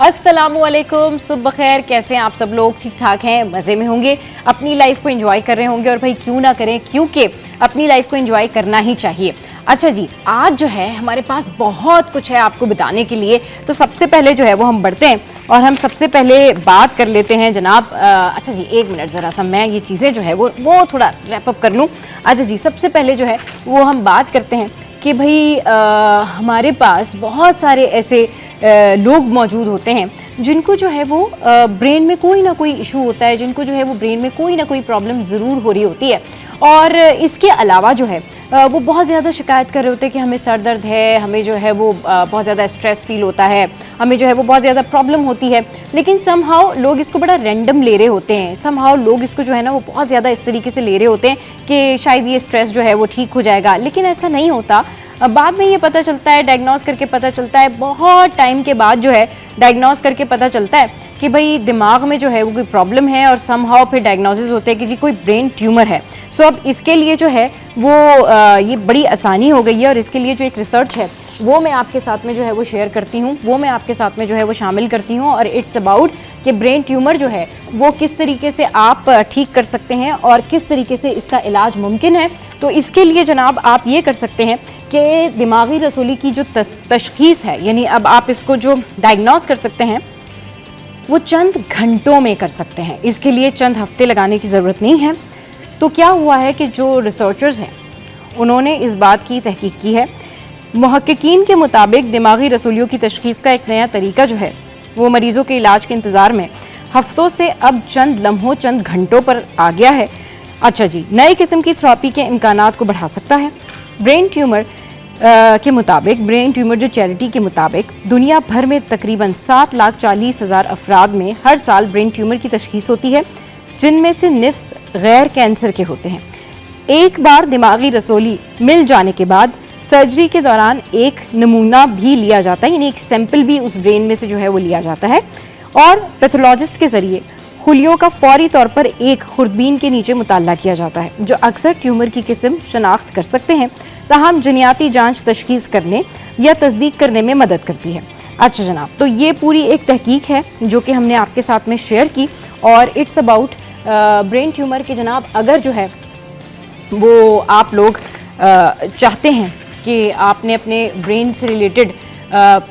अस्सलामुअलैकुम, सुबह खैर। कैसे हैं आप सब लोग? ठीक ठाक हैं, मज़े में होंगे, अपनी लाइफ को एंजॉय कर रहे होंगे। और भाई क्यों ना करें, क्योंकि अपनी लाइफ को एंजॉय करना ही चाहिए। अच्छा जी, आज जो है हमारे पास बहुत कुछ है आपको बताने के लिए। तो सबसे पहले जो है वो हम बढ़ते हैं और हम सबसे पहले बात कर लेते हैं जनाब। अच्छा जी, एक मिनट, ज़रा सा मैं ये चीज़ें जो है वो थोड़ा रैपअप कर लूँ। अच्छा जी, सबसे पहले जो है वो हम बात करते हैं कि भाई हमारे पास बहुत सारे ऐसे लोग मौजूद होते हैं जिनको जो है वो ब्रेन में कोई ना कोई इशू होता है, जिनको जो है वो ब्रेन में कोई ना कोई प्रॉब्लम ज़रूर हो रही होती है। और इसके अलावा जो है वो बहुत ज़्यादा शिकायत कर रहे होते हैं कि हमें सर दर्द है, हमें जो है वो बहुत ज़्यादा स्ट्रेस फील होता है, हमें जो है वो बहुत ज़्यादा प्रॉब्लम होती है। लेकिन समहाउ लोग इसको बड़ा रैंडम ले रहे होते हैं, समहाउ लोग इसको जो है ना वो बहुत ज़्यादा इस तरीके से ले रहे होते हैं कि शायद ये स्ट्रेस जो है वो ठीक हो जाएगा। लेकिन ऐसा नहीं होता। बाद में ये पता चलता है, डायग्नोस करके पता चलता है, बहुत टाइम के बाद जो है डायग्नोस करके पता चलता है कि भाई दिमाग में जो है वो कोई प्रॉब्लम है। और समहाउ फिर डायग्नोसिस होते हैं कि जी कोई ब्रेन ट्यूमर है। सो अब इसके लिए जो है वो ये बड़ी आसानी हो गई है। और इसके लिए जो एक रिसर्च है वो मैं आपके साथ में जो है वो शेयर करती हूँ, वो मैं आपके साथ में जो है वो शामिल करती हूँ। और इट्स अबाउट कि ब्रेन ट्यूमर जो है वो किस तरीके से आप ठीक कर सकते हैं और किस तरीके से इसका इलाज मुमकिन है। तो इसके लिए जनाब आप ये कर सकते हैं कि दिमागी रसोली की जो तशखीस है, यानी अब आप इसको जो डायग्नोस कर सकते हैं वो चंद घंटों में कर सकते हैं। इसके लिए चंद हफ्ते लगाने की ज़रूरत नहीं है। तो क्या हुआ है कि जो रिसर्चर्स हैं उन्होंने इस बात की तहकीक की है। मुहक्किकीन के मुताबिक दिमागी रसोलियों की तशखीस का एक नया तरीका जो है वो मरीज़ों के इलाज के इंतज़ार में हफ्तों से अब चंद लम्हों, चंद घंटों पर आ गया है। अच्छा जी, नई किस्म की थेरेपी के इम्कानात को बढ़ा सकता है। ब्रेन ट्यूमर के मुताबिक, ब्रेन ट्यूमर जो चैरिटी के मुताबिक दुनिया भर में तकरीबन 7,40,000 अफराद में हर साल ब्रेन ट्यूमर की तशखीस होती है, जिनमें से निफ्स गैर कैंसर के होते हैं। एक बार दिमागी रसोली मिल जाने के बाद सर्जरी के दौरान एक नमूना भी लिया जाता है, यानी एक सैंपल भी उस ब्रेन में से जो है वो लिया जाता है और पैथोलॉजिस्ट के ज़रिए खुलियों का फौरी तौर पर एक खुर्दबीन के नीचे मुताला किया जाता है, जो अक्सर ट्यूमर की किस्म शनाख्त कर सकते हैं, ताहम जनियाती जांच तशखीस करने या तस्दीक करने में मदद करती है। अच्छा जनाब, तो ये पूरी एक तहकीक है जो कि हमने आपके साथ में शेयर की और इट्स अबाउट ब्रेन ट्यूमर के। जनाब अगर जो है वो आप लोग चाहते हैं कि आपने अपने ब्रेन से रिलेटेड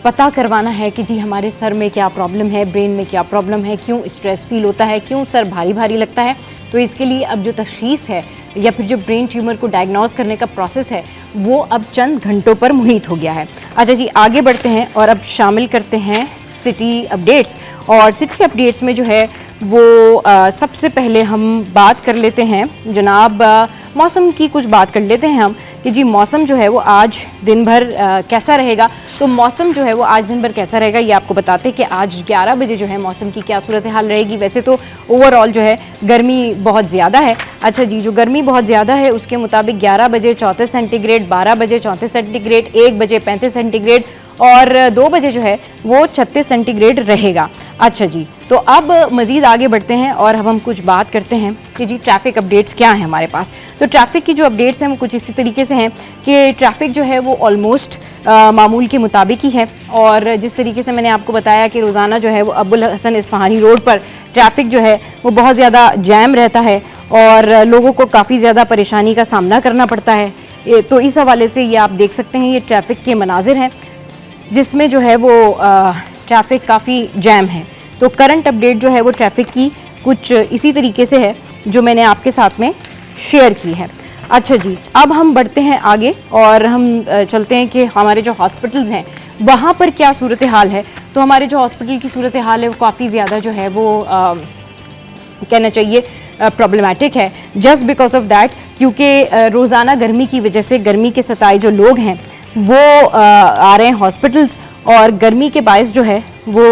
पता करवाना है कि जी हमारे सर में क्या प्रॉब्लम है, ब्रेन में क्या प्रॉब्लम है, क्यों स्ट्रेस फील होता है, क्यों सर भारी भारी लगता है, तो इसके लिए अब जो तशखीस है या फिर जो ब्रेन ट्यूमर को डायग्नोस करने का प्रोसेस है वो अब चंद घंटों पर मुहित हो गया है। अच्छा जी, आगे बढ़ते हैं और अब शामिल करते हैं सिटी अपडेट्स। और सिटी अपडेट्स में जो है वो सबसे पहले हम बात कर लेते हैं जनाब मौसम की। कुछ बात कर लेते हैं हम कि जी मौसम जो है वो आज दिन भर कैसा रहेगा। तो मौसम जो है वो आज दिन भर कैसा रहेगा ये आपको बताते हैं कि आज 11 बजे जो है मौसम की क्या सूरत हाल रहेगी। वैसे तो ओवरऑल जो है गर्मी बहुत ज़्यादा है। अच्छा जी, जो गर्मी बहुत ज़्यादा है उसके मुताबिक 11 बजे 34 सेंटीग्रेड, 12 बजे 34 सेंटीग्रेड, 1 बजे 35 सेंटीग्रेड और 2 बजे जो है वो 36 सेंटीग्रेड रहेगा। अच्छा जी, तो अब मज़ीद आगे बढ़ते हैं और अब हम कुछ बात करते हैं कि जी ट्रैफ़िक अपडेट्स क्या हैं हमारे पास। तो ट्रैफ़िक की जो अपडेट्स हैं वो कुछ इसी तरीके से हैं कि ट्रैफ़िक जो है वो ऑलमोस्ट मामूल के मुताबिक ही है। और जिस तरीके से मैंने आपको बताया कि रोज़ाना जो है वो अबुल हसन इस्फहानी रोड पर ट्रैफ़िक जो है वो बहुत ज़्यादा जैम रहता है और लोगों को काफ़ी ज़्यादा परेशानी का सामना करना पड़ता है। तो इस हवाले से ये आप देख सकते हैं, ये ट्रैफ़िक के मनाजिर हैं जिसमें जो है वो ट्रैफ़िक काफ़ी जैम है। तो करंट अपडेट जो है वो ट्रैफ़िक की कुछ इसी तरीके से है जो मैंने आपके साथ में शेयर की है। अच्छा जी, अब हम बढ़ते हैं आगे और हम चलते हैं कि हमारे जो हॉस्पिटल्स हैं वहाँ पर क्या सूरत हाल है। तो हमारे जो हॉस्पिटल की सूरत हाल है वो काफ़ी ज़्यादा जो है वो कहना चाहिए प्रॉब्लमैटिक है, जस्ट बिकॉज ऑफ दैट, क्योंकि रोज़ाना गर्मी की वजह से गर्मी के सताए जो लोग हैं वो आ रहे हैं हॉस्पिटल्स और गर्मी के बायस जो है वो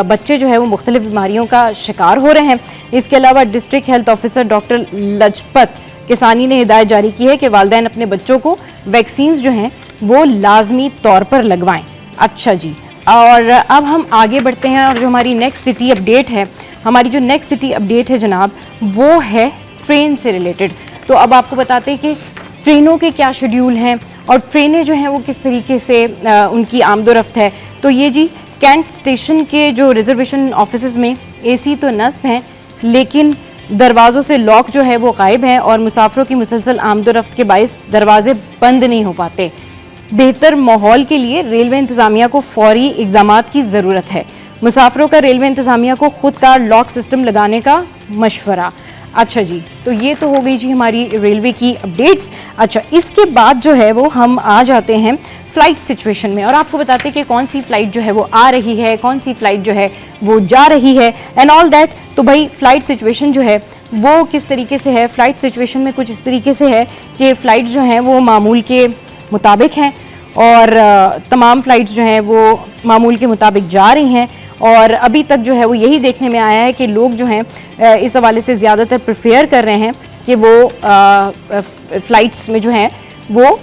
बच्चे जो है वो मुख्तलिफ बीमारियों का शिकार हो रहे हैं। इसके अलावा district health officer doctor Lajpat किसानी ने हिदायत जारी की है कि वालिदैन अपने बच्चों को वैक्सीन्स जो हैं वो लाजमी तौर पर लगवाएं। अच्छा जी, और अब हम आगे बढ़ते हैं और जो हमारी नेक्स्ट सिटी अपडेट है, हमारी जो नेक्स्ट सिटी अपडेट है जनाब वो है ट्रेन से रिलेटेड। तो अब आपको बताते हैं कि ट्रेनों के क्या शेड्यूल हैं और ट्रेनें जो हैं वो किस तरीके से उनकी आमदोरफ्त है। तो ये जी कैंट स्टेशन के जो रिजर्वेशन ऑफिसेज में एसी तो नस्ब हैं, लेकिन दरवाज़ों से लॉक जो है वो गायब हैं और मुसाफिरों की मुसलसल आमदोरफ्त के बायस दरवाजे बंद नहीं हो पाते। बेहतर माहौल के लिए रेलवे इंतज़ामिया को फौरी इक़दामात की ज़रूरत है। मुसाफिरों का रेलवे इंतज़ामिया को खुद कार लॉक सिस्टम लगाने का मशवरा। अच्छा जी, तो ये तो हो गई जी हमारी रेलवे की अपडेट्स। अच्छा, इसके बाद जो है वो हम आ जाते हैं फ़्लाइट सिचुएशन में और आपको बताते हैं कि कौन सी फ़्लाइट जो है वो आ रही है, कौन सी फ़्लाइट जो है वो जा रही है एंड ऑल दैट। तो भाई फ़्लाइट सिचुएशन जो है वो किस तरीके से है? फ़्लाइट सिचुएशन में कुछ इस तरीके से है कि फ़्लाइट जो हैं वो मामूल के मुताबिक हैं और तमाम फ़्लाइट्स जो हैं वो मामूल के मुताबिक जा रही हैं और अभी तक जो है वो यही देखने में आया है कि लोग जो हैं इस हवाले से ज़्यादातर प्रेफर कर रहे हैं कि वो फ़्लाइट्स में जो हैं वो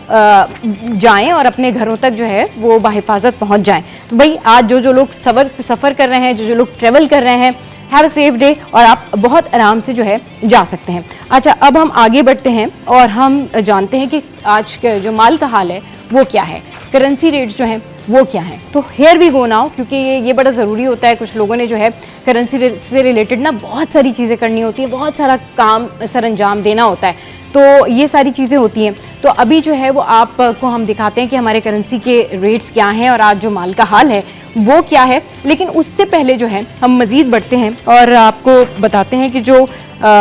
जाएं और अपने घरों तक जो है वो बाहिफाजत पहुंच जाएं। तो भाई आज जो लोग सफ़र कर रहे हैं, जो लोग ट्रैवल कर रहे हैं, हैव अ सेफ डे और आप बहुत आराम से जो है जा सकते हैं। अच्छा, अब हम आगे बढ़ते हैं और हम जानते हैं कि आज का जो माल का हाल है वो क्या है, करेंसी रेट्स जो हैं वो क्या हैं। तो हेयर वी गो नाउ, क्योंकि ये बड़ा ज़रूरी होता है। कुछ लोगों ने जो है करेंसी से रिलेटेड ना बहुत सारी चीज़ें करनी होती हैं, बहुत सारा काम सर अंजाम देना होता है, तो ये सारी चीज़ें होती हैं। तो अभी जो है वो आपको हम दिखाते हैं कि हमारे करेंसी के रेट्स क्या हैं और आज जो माल का हाल है वो क्या है। लेकिन उससे पहले जो है हम मज़ीद बढ़ते हैं और आपको बताते हैं कि जो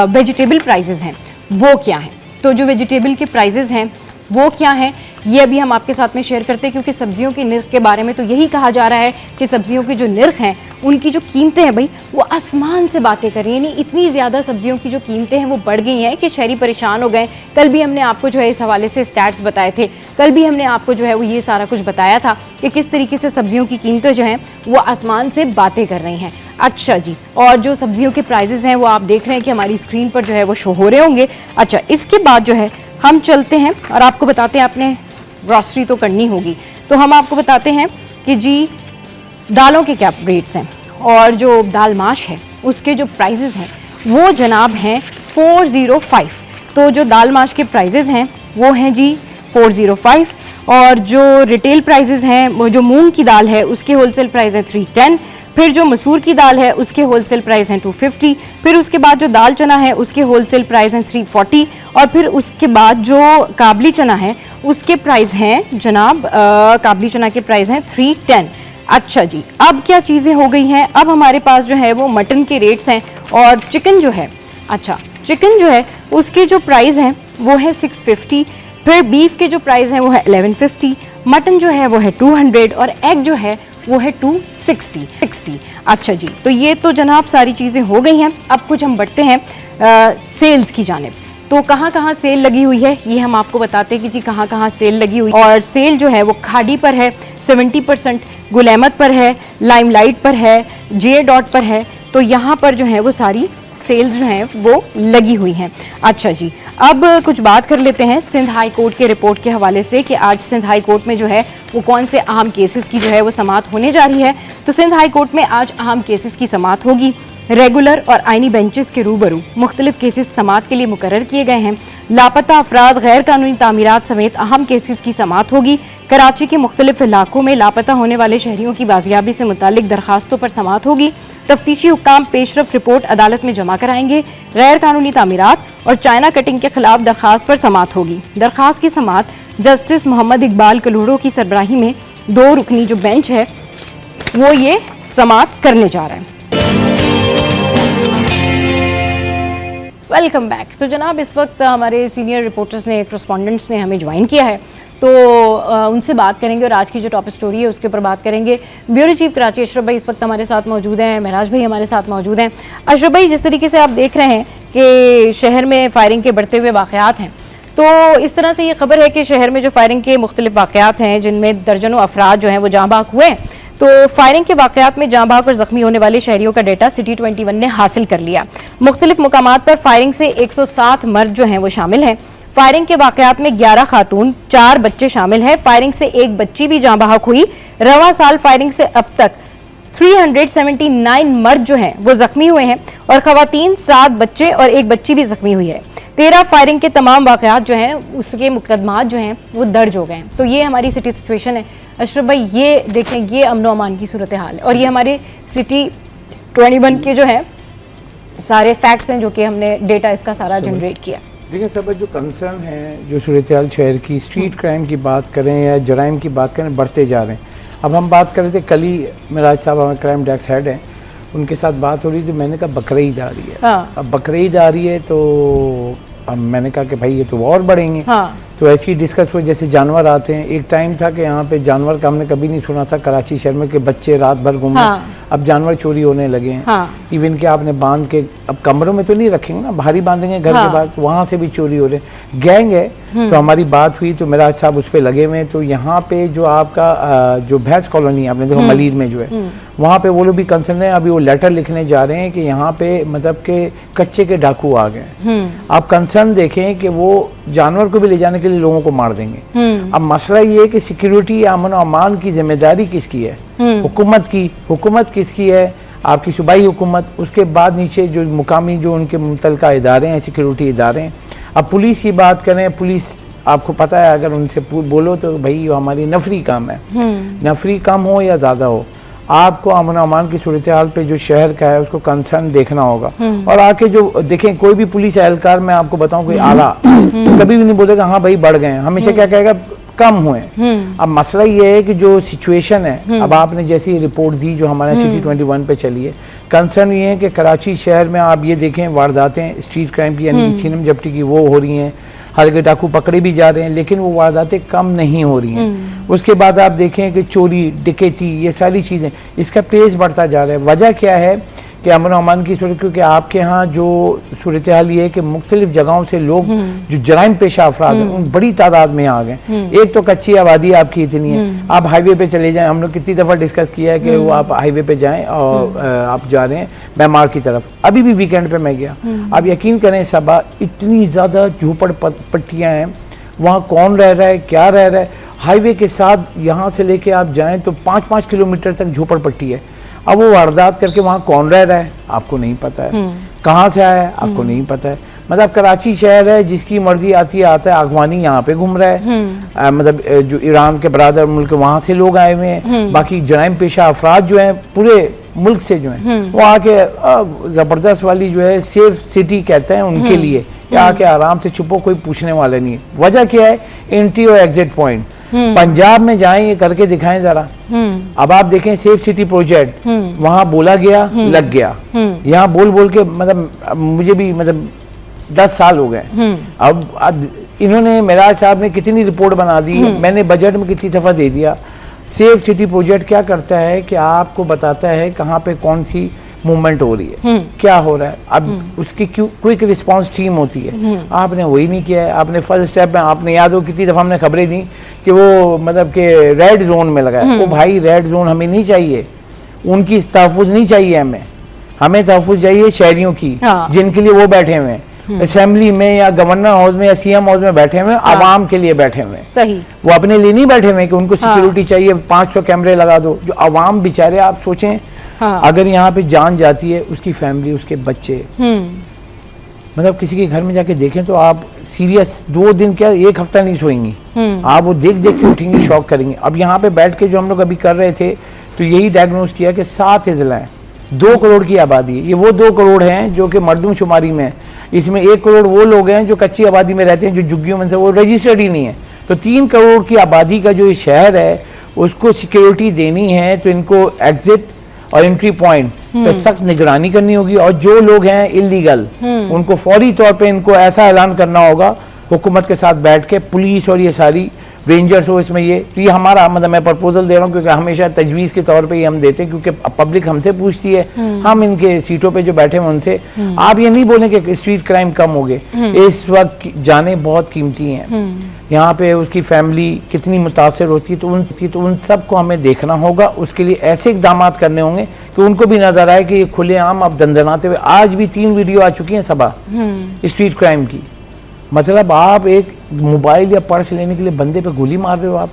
वेजिटेबल प्राइजेज़ हैं वो क्या हैं। तो जो वेजिटेबल के प्राइजेज़ हैं वो क्या हैं ये अभी हम आपके साथ में शेयर करते हैं, क्योंकि सब्जियों के निर्ख के बारे में तो यही कहा जा रहा है कि सब्जियों के जो निर्ख हैं उनकी जो कीमतें हैं भाई वो आसमान से बातें कर रही हैं। यानी इतनी ज़्यादा सब्जियों की जो कीमतें हैं वो बढ़ गई हैं कि शहरी परेशान हो गए। कल भी हमने आपको जो है इस हवाले से स्टैट्स बताए थे, कल भी हमने आपको जो है वो ये सारा कुछ बताया था कि किस तरीके से सब्जियों की कीमतें जो हैं वो आसमान से बातें कर रही हैं। अच्छा जी, और जो सब्जियों के प्राइजेज़ हैं वो आप देख रहे हैं कि हमारी स्क्रीन पर जो है वो शो हो रहे होंगे। अच्छा, इसके बाद जो है हम चलते हैं और आपको बताते हैं आपने ग्रॉसरी तो करनी होगी, तो हम आपको बताते हैं कि जी दालों के क्या रेट्स हैं और जो दाल माश है उसके जो प्राइजेज़ हैं वो जनाब हैं 405। तो जो दाल माश के प्राइजेज़ हैं वो हैं जी 405 और जो रिटेल प्राइजेज़ हैं वो जो मूंग की दाल है उसके होलसेल प्राइस है 310, फिर जो मसूर की दाल है उसके होलसेल प्राइस हैं 250, फिर उसके बाद जो दाल चना है उसके होलसेल प्राइस हैं 340 और फिर उसके बाद जो काबली चना है उसके प्राइस हैं जनाब काबली चना के प्राइस हैं 310। अच्छा जी, अब क्या चीज़ें हो गई हैं, अब हमारे पास जो है वो मटन के रेट्स हैं और चिकन जो है, अच्छा चिकन जो है उसके जो प्राइस हैं वो है 650, फिर बीफ के जो प्राइस हैं वो है 1150, मटन जो है वो है 200 और एग जो है वो है 260। अच्छा जी, तो ये तो जनाब सारी चीज़ें हो गई हैं। अब कुछ हम बढ़ते हैं सेल्स की जानिब। तो कहाँ कहाँ सेल लगी हुई है ये हम आपको बताते हैं कि जी कहाँ कहाँ सेल लगी हुई है। और सेल जो है वो खाड़ी पर है 70%, गुल अहमद पर है, लाइमलाइट पर है, जे डॉट पर है। तो यहाँ पर जो है वो सारी सेल्स जो हैं वो लगी हुई हैं। अच्छा जी, अब कुछ बात कर लेते हैं सिंध हाई कोर्ट के रिपोर्ट के हवाले से कि आज सिंध हाई कोर्ट में जो है वो कौन से अहम केसेस की जो है वो समाअत होने जा रही है। तो सिंध हाई कोर्ट में आज अहम केसेस की समाअत होगी। रेगुलर और आइनी बेंचेस के रूबरू मुख्तलिफ केसेस समाअत के लिए मुकर्रर किए गए हैं। लापता अफराद, गैर कानूनी तामीरात समेत अहम केसेस की समाअत होगी। कराची के मुख्तलिफ इलाकों में लापता होने वाले शहरियों की बाजियाबी से मुतालिक दरखास्तों पर समाअत होगी। तफ्तीशी हुक्काम पेशरफ रिपोर्ट अदालत में जमा कराएंगे। गैर कानूनी तामीरात और चाइना कटिंग के खिलाफ दरखास्त पर समाअत होगी। दरखास्त की समाअत जस्टिस मोहम्मद इकबाल कलूड़ो की सरबराही में 2 रुकनी जो बेंच है वो ये समाअत करने जा रहा है। Welcome back. तो जनाब इस वक्त हमारे सीनियर रिपोर्टर्स ने, करस्पॉन्डेंट्स ने हमें ज्वाइन किया है, तो उनसे बात करेंगे और आज की जो टॉप स्टोरी है उसके ऊपर बात करेंगे। ब्यूरो चीफ कराची अशरफ भाई इस वक्त हमारे साथ मौजूद हैं, महराज भाई हमारे साथ मौजूद हैं। अशरफ भाई, जिस तरीके से आप देख रहे हैं कि शहर में फायरिंग के बढ़ते हुए वाक़यात हैं, तो इस तरह से ये खबर है कि शहर में जो फायरिंग के मुख्तलिफ वाक़यात हैं जिनमें दर्जनों अफराद जो हैं वो जाँ बाक हुए, तो फायरिंग के वाक़यात में जाँ बाक और ज़ख्मी होने वाले शहरियों का डेटा सिटी 21 ने हासिल कर लिया। मुख्तलिफ मुकामात पर फायरिंग से 107 मर्द जो हैं वो शामिल हैं। फायरिंग के वाक़यात में 11 खातून, 4 बच्चे शामिल हैं। फायरिंग से 1 बच्ची भी जाँ बहक हुई। रवां साल फायरिंग से अब तक 379 मर्द जो हैं वो जख्मी हुए हैं और खवातीन 7 बच्चे और एक बच्ची भी जख्मी हुई है। 13 फायरिंग के तमाम वाक़यात जो हैं उसके मुकदमात जो हैं वो दर्ज हो गए हैं। तो ये हमारी सिटी सिचुएशन है अशरफ भाई, ये देखें, ये अमन व अमान की सूरत हाल है और ये हमारे सिटी 21 के जो है सारे फैक्ट्स हैं जो कि हमने डेटा इसका सारा जनरेट किया। देखिए सब जो कंसर्न है, जो सूरत हाल शहर की स्ट्रीट क्राइम की बात करें या जराइम की बात करें, बढ़ते जा रहे हैं। अब हम बात कर रहे थे, कल ही मिराज साहब हमारे क्राइम डेस्क हेड हैं, उनके साथ बात हो रही थी, मैंने कहा बकरीद आ रही है। हाँ। अब बकरीद आ रही है तो अब मैंने कहा कि भाई ये तो और बढ़ेंगे। हाँ। तो ऐसे ही डिस्कस हुए जैसे जानवर आते हैं। एक टाइम था कि यहाँ पे जानवर का हमने कभी नहीं सुना था कराची शहर में कि बच्चे रात भर घूमे। हाँ। अब जानवर चोरी होने लगे हैं। हाँ। इवन के आपने बांध के, अब कमरों में तो नहीं रखेंगे ना, भारी बांधेंगे घर के बाहर, तो वहाँ से भी चोरी हो रहे हैं। गैंग है। तो हमारी बात हुई तो मिराज साहब उस पर लगे हुए हैं। तो यहाँ पे जो आपका जो भैंस कॉलोनी आपने देखो मलीर में जो है, वहाँ पे वो लोग भी कंसर्न है। अभी वो लेटर लिखने जा रहे हैं कि यहाँ पे मतलब के कच्चे के डाकू आ गए। आप कंसर्न देखें कि वो जानवर को भी ले जाने के लिए लोगों को मार देंगे। अब मसला ये है कि सिक्योरिटी या अमन और अमान की जिम्मेदारी किसकी है? हुकूमत की। हुकूमत किसकी है? आपकी सूबाई हुकूमत। उसके बाद नीचे जो मुकामी जो उनके मुतलका इदारे हैं, सिक्योरिटी इदारे हैं। अब पुलिस की बात करें, पुलिस आपको पता है अगर उनसे बोलो तो भाई हमारी नफरी काम है। नफरी कम हो या ज़्यादा हो, आपको अमन अमान की सूरत हाल पे जो शहर का है उसको कंसर्न देखना होगा। और आके जो देखें, कोई भी पुलिस एहलकार, मैं आपको बताऊं कोई आला तो कभी भी नहीं बोलेगा हाँ भाई बढ़ गए, हमेशा क्या कहेगा कम हुए। अब मसला ये है कि जो सिचुएशन है, अब आपने जैसी रिपोर्ट दी जो हमारे सिटी 21 पे चली है, कंसर्न ये है कि कराची शहर में आप ये देखें वारदातें स्ट्रीट क्राइम की यानी कि छीनम झपटी की वो हो रही हैं, हल्के डाकू पकड़े भी जा रहे हैं, लेकिन वो वारदातें कम नहीं हो रही हैं। उसके बाद आप देखें कि चोरी, डकैती, ये सारी चीज़ें, इसका पेस बढ़ता जा रहा है। वजह क्या है कि अमन अमान की सूरत, क्योंकि आपके यहाँ जो सूरत हाल ये है कि मुख्तलिफ जगहों से लोग जो जराइम पेशा अफराद हैं उन बड़ी तादाद में आ गए। एक तो कच्ची आबादी आपकी इतनी है, आप हाईवे पे चले जाएं, हम लोग कितनी दफ़ा डिस्कस किया है कि वो आप हाईवे पे जाएं और आप जा रहे हैं मैमार की तरफ। अभी भी वीकेंड पे मैं गया, आप यकीन करें सबा इतनी ज़्यादा झोपड़ पट्टियाँ हैं, वहाँ कौन रह रहा है, क्या रह रहा है। हाईवे के साथ यहाँ से लेके आप जाएँ तो 5-5 किलोमीटर तक झोपड़ पट्टी है। अब वो वारदात करके वहाँ कौन रह रहा है आपको नहीं पता है, कहाँ से आया है आपको नहीं पता है। मतलब कराची शहर है, जिसकी मर्जी आती है आता है, अगवानी यहाँ पे घूम रहा है। मतलब जो ईरान के बरादर मुल्क वहाँ से लोग आए हुए हैं, बाकी जराइम पेशा अफराद जो हैं पूरे मुल्क से जो हैं वो आके ज़बरदस्त वाली जो है सेफ सिटी कहते हैं उनके लिए, या आके आराम से छुपो, कोई पूछने वाला नहीं है। वजह क्या है? एंट्री और एग्जिट पॉइंट। पंजाब में जाएं, ये करके दिखाएं जरा। अब आप देखें सेफ सिटी प्रोजेक्ट, वहां बोला गया लग गया। यहाँ बोल बोल के मतलब मुझे भी मतलब 10 साल हो गए। अब इन्होंने मिराज साहब ने कितनी रिपोर्ट बना दी, मैंने बजट में कितनी दफा दे दिया। सेफ सिटी प्रोजेक्ट क्या करता है कि आपको बताता है कहाँ पे कौन सी मूवमेंट हो रही है, क्या हो रहा है। अब उसकी क्विक रिस्पांस टीम होती है, आपने वही नहीं किया है। आपने फर्स्ट स्टेप में, आपने याद हो कितनी दफ़ा हमने खबरें दी कि वो मतलब कि रेड जोन में लगा है। वो भाई रेड जोन हमें नहीं चाहिए, उनकी तहफ़्फ़ुज़ नहीं चाहिए हमें तहफ़्फ़ुज़ चाहिए शहरियों की। हाँ। जिनके लिए वो बैठे हुए हैं असेंबली में या गवर्नर हाउस में या सीएम हाउस में बैठे हुए हैं। हाँ। आवाम के लिए बैठे हुए हैं। सही, वो अपने लिए नहीं बैठे हुए कि उनको सिक्योरिटी चाहिए, 500 कैमरे लगा दो। जो आवाम बेचारे, आप सोचें अगर यहाँ पे जान जाती है, उसकी फैमिली, उसके बच्चे, मतलब किसी के घर में जाके देखें तो आप सीरियस 2 दिन क्या 1 हफ्ता नहीं सोएंगी। आप वो देख देख के उठेंगी, शॉक करेंगे। अब यहाँ पे बैठ के जो हम लोग अभी कर रहे थे तो यही डायग्नोज किया कि 7 अजला हैं, 2 करोड़ की आबादी है। ये वो 2 करोड़ हैं जो कि मरदमशुमारी में है। इसमें 1 करोड़ वो लोग हैं जो कच्ची आबादी में रहते हैं, जो झुग्गियों में से, वो रजिस्टर्ड ही नहीं है। तो 3 करोड़ की आबादी का जो ये शहर है उसको सिक्योरिटी देनी है, तो इनको एग्जिट और एंट्री पॉइंट पे सख्त निगरानी करनी होगी। और जो लोग हैं इलीगल उनको फौरी तौर पे इनको ऐसा ऐलान करना होगा हुकूमत के साथ बैठ के, पुलिस और ये सारी रेंजर्स हो इसमें। ये हमारा मतलब मैं प्रपोजल दे रहा हूँ, क्योंकि हमेशा तजवीज़ के तौर पे ये हम देते हैं, क्योंकि पब्लिक हमसे पूछती है, हम इनके सीटों पे जो बैठे हैं उनसे। आप ये नहीं बोलें कि स्ट्रीट क्राइम कम हो गए, इस वक्त जाने बहुत कीमती हैं। यहाँ पे उसकी फैमिली कितनी मुतासर होती है, तो उन सब को हमें देखना होगा। उसके लिए ऐसे इकदाम करने होंगे कि उनको भी नजर आए कि ये खुलेआम अब दंदनाते हुए। आज भी 3 वीडियो आ चुकी हैं सबा स्ट्रीट क्राइम की। मतलब आप एक मोबाइल या पर्स लेने के लिए बंदे पे गोली मार रहे हो आप,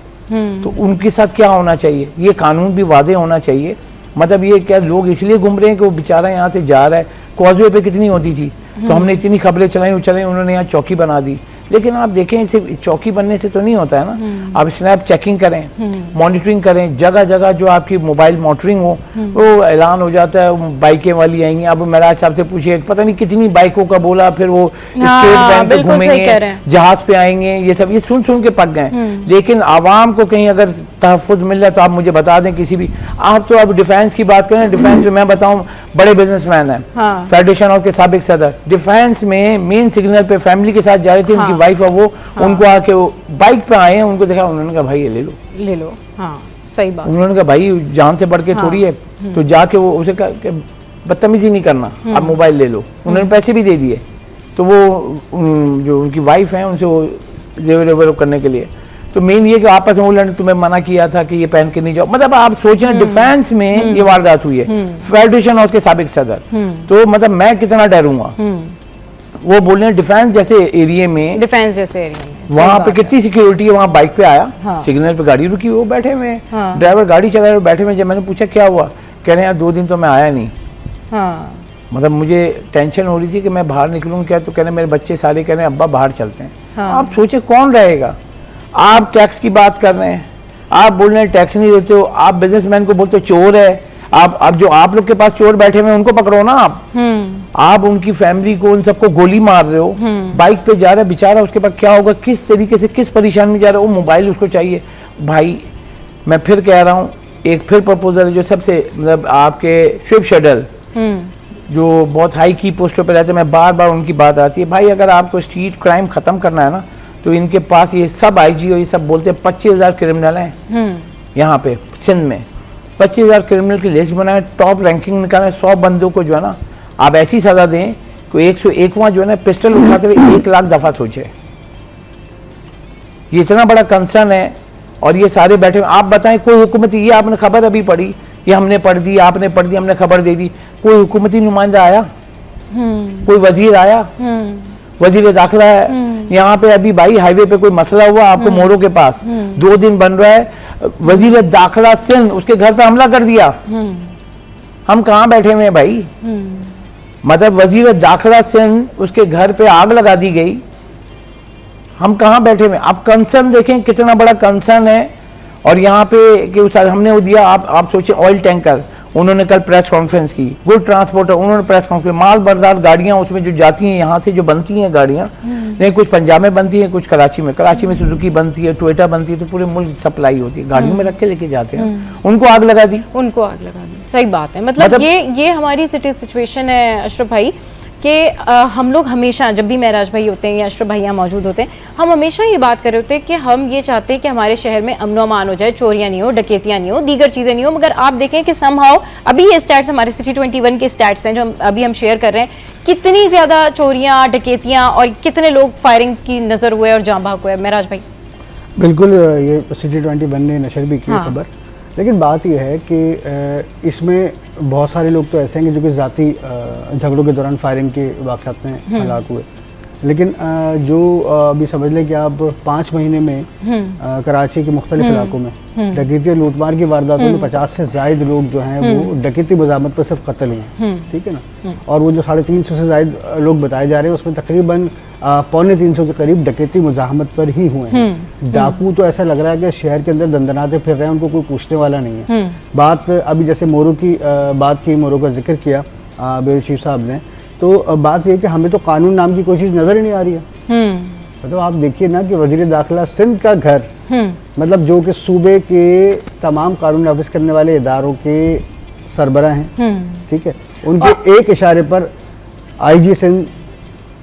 तो उनके साथ क्या होना चाहिए? ये कानून भी वादे होना चाहिए। मतलब ये क्या लोग इसलिए घूम रहे हैं कि वो बेचारा यहाँ से जा रहा है। कॉजवे पे कितनी होती थी, तो हमने इतनी खबरें चलाई उन्होंने यहाँ चौकी बना दी। लेकिन आप देखें सिर्फ चौकी बनने से तो नहीं होता है ना, आप स्नैप चेकिंग करें, मॉनिटरिंग करें, जगह जगह जो आपकी मोबाइल मॉनिटरिंग हो, वो ऐलान हो जाता है बाइकें वाली आएंगी। अब मेराज साहब से पूछिए, पता नहीं कितनी बाइकों का बोला, फिर वो स्टेट बैंक पे घूमेंगे, जहाज पे आएंगे, ये सब ये सुन सुन के पक गए। लेकिन आवाम को कहीं अगर तहफ़्फ़ुज़ मिल रहा है तो आप मुझे बता दें किसी भी। आप तो अब डिफेंस की बात करें, डिफेंस में मैं बताऊं बड़े बिजनेसमैन है, फेडरेशन ऑफ के साबिक सदर, डिफेंस में मेन सिग्नल पे फैमिली के साथ जा रही थी, उनकी वाइफ है वो, उनको आके वो बाइक पे आए हैं, उनको देखा, उन्होंने कहा भाई ये ले लो। हाँ सही बात। उन्होंने कहा भाई जान से बढ़ के थोड़ी है, तो जाके वो उसे कहा बदतमीजी नहीं करना, आप मोबाइल ले लो। उन्होंने पैसे भी दे दिए, तो वो जो उनकी वाइफ है उनसे वो जेवर करने के लिए। तो मेन ये कि आपस में उन्होंने तुम्हें मना किया था कि ये पहन के नहीं जाओ। मतलब आप सोचें डिफेंस में ये वारदात हुई है, फेडरेशन ऑफ के साबिक सदर, तो मतलब मैं कितना डरूंगा। वो बोल रहे हैं डिफेंस जैसे एरिया में, वहाँ पे कितनी सिक्योरिटी है, वहाँ बाइक पे आया, सिग्नल पे गाड़ी रुकी, वो बैठे हुए, ड्राइवर गाड़ी चला रहे बैठे हुए। जब मैंने पूछा क्या हुआ, कह रहे हैं यार 2 दिन तो मैं आया नहीं। मतलब मुझे टेंशन हो रही थी कि मैं बाहर निकलूँ क्या, तो कह रहे मेरे बच्चे सारे कह रहे हैं अब्बा बाहर चलते हैं। आप सोचे कौन रहेगा। आप टैक्स की बात कर रहे हैं, आप बोल रहे हैं टैक्स नहीं देते हो, आप बिजनेसमैन को बोलते हो चोर है। आप जो आप लोग के पास चोर बैठे हुए उनको पकड़ो ना। आप उनकी फैमिली को, उन सबको गोली मार रहे हो, बाइक पे जा रहा है बेचारा, उसके पास क्या होगा, किस तरीके से किस परेशानी में जा रहा है, वो मोबाइल उसको चाहिए। भाई मैं फिर कह रहा हूँ, एक फिर प्रपोजल है जो सबसे मतलब आपके शिव शेडल जो बहुत हाई की पोस्टों पे रहते हैं, मैं बार बार उनकी बात आती है। भाई अगर आपको स्ट्रीट क्राइम खत्म करना है ना, तो इनके पास ये सब आईजी और ये सब बोलते हैं 25,000 क्रिमिनल हैं यहाँ पे सिंध में। 25,000 क्रिमिनल की लिस्ट बनाए, टॉप रैंकिंग निकालें, 100 बंदों को जो है ना आप ऐसी सजा दें कि 101वां जो है ना पिस्टल उठाते हुए 1 लाख दफा सोचे। ये इतना बड़ा कंसर्न है और ये सारे बैठे। आप बताएं कोई हुकूमती, ये आपने खबर अभी पढ़ी, ये हमने पढ़ दी, आपने पढ़ दी, हमने खबर दे दी, कोई हुकूमती नुमाइंदा आया, कोई वजीर आया, वजीर दाखिला है यहाँ पे। अभी भाई हाईवे पे कोई मसला हुआ आपको मोरों के पास, 2 दिन बन रहा है, वजीर दाखिला सिंध उसके घर पे हमला कर दिया। हम कहाँ बैठे हुए हैं भाई। मतलब वजीर दाखिला सिंध उसके घर पे आग लगा दी गई, हम कहाँ बैठे हुए। आप कंसर्न देखें कितना बड़ा कंसर्न है। और यहाँ पे कि हमने वो दिया, आप सोचे ऑयल टैंकर, उन्होंने कल प्रेस कॉन्फ्रेंस की, गुड ट्रांसपोर्टर उन्होंने प्रेस कॉन्फ्रेंस, माल बरदार गाड़ियाँ उसमें जो जाती हैं यहाँ से जो बनती हैं गाड़ियाँ, नहीं कुछ पंजाब में बनती हैं, कुछ कराची में सुजुकी बनती है, टोयोटा बनती है, तो पूरे मुल्क सप्लाई होती है, गाड़ियों में रख के लेके जाते हैं। उनको आग लगा दी, सही बात है। मतलब ये हमारी सिचुएशन है अशरफ भाई कि हम लोग हमेशा जब भी महराज भाई होते हैं या अशरफ भाई यहाँ मौजूद होते हैं, हम हमेशा ये बात कर रहे होते हैं कि हम ये चाहते हैं कि हमारे शहर में अमन अमान हो जाए, चोरियाँ नहीं हो, डकैतियाँ नहीं हो, दीगर चीज़ें नहीं हो। मगर आप देखें कि समहाउ अभी ये स्टैट्स हमारे सिटी 21 के स्टैट्स हैं जो अभी हम शेयर कर रहे हैं, कितनी ज़्यादा चोरियाँ डकैतियाँ और कितने लोग फायरिंग की नज़र हुए और जाँ भाग हुए। महराज भाई बिल्कुल, ये सिटी 21 ने नशर भी की खबर, लेकिन बात यह है कि इसमें बहुत सारे लोग तो ऐसे हैं जो कि ज़ाती झगड़ों के दौरान फायरिंग के वाक़यात में हलाक हुए। लेकिन जो अभी समझ लें कि आप 5 महीने में कराची के मुख्तलिफ इलाकों में डकैती और लूटमार की वारदातों में 50 से ज़ायद लोग जो हैं वो डकैती मज़ामत पर सिर्फ कत्ल हुए हैं, ठीक है ना। और वो जो 350 से ज़ायद लोग बताए जा रहे हैं उसमें तकरीबन 250 के करीब डकैती मुज़ाहमत पर ही हुए हैं। डाकू तो ऐसा लग रहा है कि शहर के अंदर दंदनाते फिर रहे हैं, उनको कोई पूछने वाला नहीं है। बात अभी जैसे मोरों की बात की, मोरों का जिक्र किया ब्यूरो चीफ साहब ने, तो बात यह कि हमें तो कानून नाम की कोई चीज़ नज़र ही नहीं आ रही है। मतलब आप देखिए ना कि वज़ीर दाखिला सिंध का घर, मतलब जो कि सूबे के तमाम कानून नाफिज करने वाले इदारों के सरबराह हैं, ठीक है, उनके एक इशारे पर IG सिंध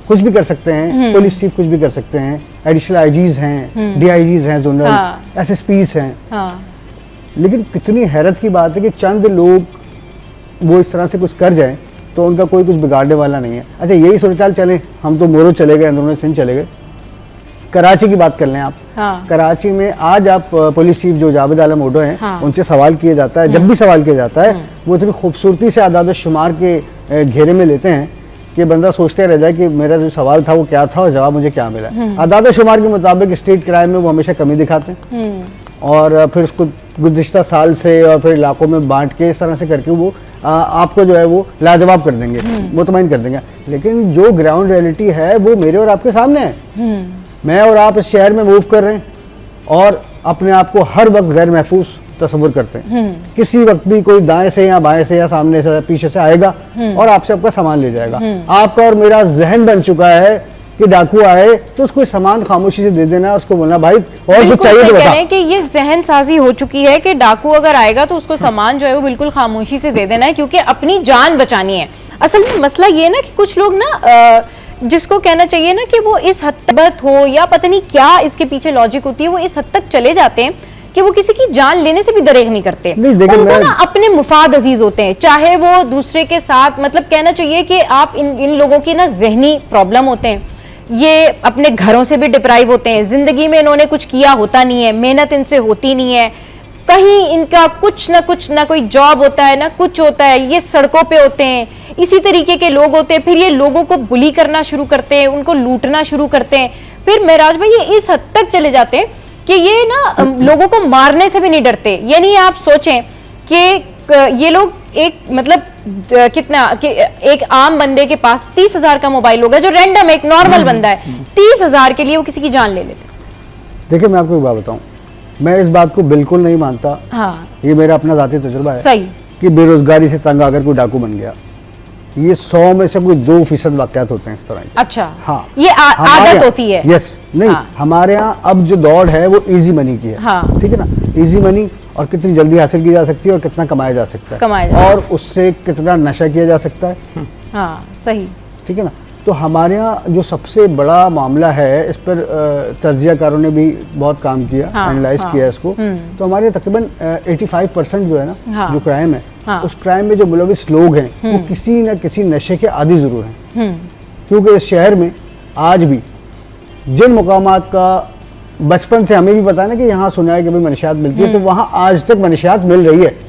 कुछ भी कर सकते हैं, पुलिस चीफ कुछ भी कर सकते हैं, एडिशनल IGs हैं, DIGs हैं, जोनल SSPs हैं। लेकिन कितनी हैरत की बात है कि चंद लोग वो इस तरह से कुछ कर जाएं तो उनका कोई कुछ बिगाड़ने वाला नहीं है। अच्छा, यही सूरत चले, हम तो मोरो चले गए, अंदरूनी सिंध चले गए, कराची की बात कर लें आप। कराची में आज आप पुलिस चीफ जो जावेद आलम ओडो हैं, उनसे सवाल किया जाता है, जब भी सवाल किया जाता है वो इतनी खूबसूरती से आदाद शुमार के घेरे में लेते हैं कि बंदा सोचते रह जाए कि मेरा जो सवाल था वो क्या था और जवाब मुझे क्या मिला। आदाद शुमार के मुताबिक स्ट्रीट क्राइम में वो हमेशा कमी दिखाते हैं। और फिर उसको गुज़िश्ता साल से और फिर इलाकों में बांट के इस तरह से करके वो आपको जो है वो लाजवाब कर देंगे, मुतमईन कर देंगे। लेकिन जो ग्राउंड रियलिटी है वो मेरे और आपके सामने है। मैं और आप इस शहर में मूव कर रहे हैं और अपने आप को हर वक्त गैर महफूज तस्वुर करते हैं। किसी वक्त भी कोई दाएं से या बाएं से या सामने से या पीछे से आएगा और आपसे आपका सामान ले जाएगा। आपका और मेरा जहन बन चुका है कि डाकू आए तो उसको सामान खामोशी से दे देना, उसको बोलना भाई और कुछ चाहिए तो बता। कि ये जहन साजी हो चुकी है कि डाकू अगर आएगा तो उसको सामान जो है वो बिल्कुल खामोशी से दे देना है, क्योंकि अपनी जान बचानी है। असल में मसला ये ना कि कुछ लोग ना जिसको कहना चाहिए ना कि वो इस हद तक हो या पता नहीं क्या इसके पीछे लॉजिक होती है, वो इस हद तक चले जाते हैं कि वो किसी की जान लेने से भी दरेग नहीं करते। उनको ना अपने मुफाद अजीज होते हैं, चाहे वो दूसरे के साथ, मतलब कहना चाहिए कि आप इन लोगों की ना जहनी प्रॉब्लम होते हैं। ये अपने घरों से भी डिप्राइव होते हैं, जिंदगी में इन्होंने कुछ किया होता नहीं है, मेहनत इनसे होती नहीं है, कहीं इनका कुछ ना कोई जॉब होता है ना कुछ होता है, ये सड़कों पे होते हैं, इसी तरीके के लोग होते हैं। फिर ये लोगों को बुली करना शुरू करते हैं, उनको लूटना शुरू करते हैं। फिर मेराज भाई ये इस हद तक चले जाते हैं कि ये ना लोगों को मारने से भी नहीं डरते। यानी आप सोचें कि ये लोग एक मतलब कितना कि एक आम बंदे के पास 30,000 का मोबाइल होगा, जो रैंडम एक नॉर्मल बंदा है, 30,000 के लिए वो किसी की जान ले लेते। देखिए मैं आपको एक बात बताऊं, मैं इस बात को बिल्कुल नहीं मानता। हाँ। ये मेरा अपना जाती तजुर्बा है सही कि बेरोजगारी से तंग आकर कोई डाकू बन गया, ये 100 में से कोई 2% वाकयात होते हैं इस तरह के। अच्छा। हाँ, ये आदत होती है। यस, नहीं हाँ। हमारे यहाँ अब जो दौड़ है वो इजी मनी की है। हाँ। ठीक है ना, इजी मनी और कितनी जल्दी हासिल की जा सकती है और कितना कमाया जा सकता है और उससे कितना नशा किया जा सकता है। हाँ, सही। ठीक है ना, तो हमारे यहाँ जो सबसे बड़ा मामला है इस पर तज्जियाकारों ने भी बहुत काम किया, एनालाइज किया इसको। तो हमारे तकरीबन 85% जो है ना जो क्राइम है, उस क्राइम में जो मुलविस लोग हैं वो किसी न किसी नशे के आदी जरूर हैं। क्योंकि इस शहर में आज भी जिन मुकामात का बचपन से हमें भी पता है ना कि यहाँ सुना है कि भाई मनशियात मिलती है, तो वहाँ आज तक मनशियात मिल रही है।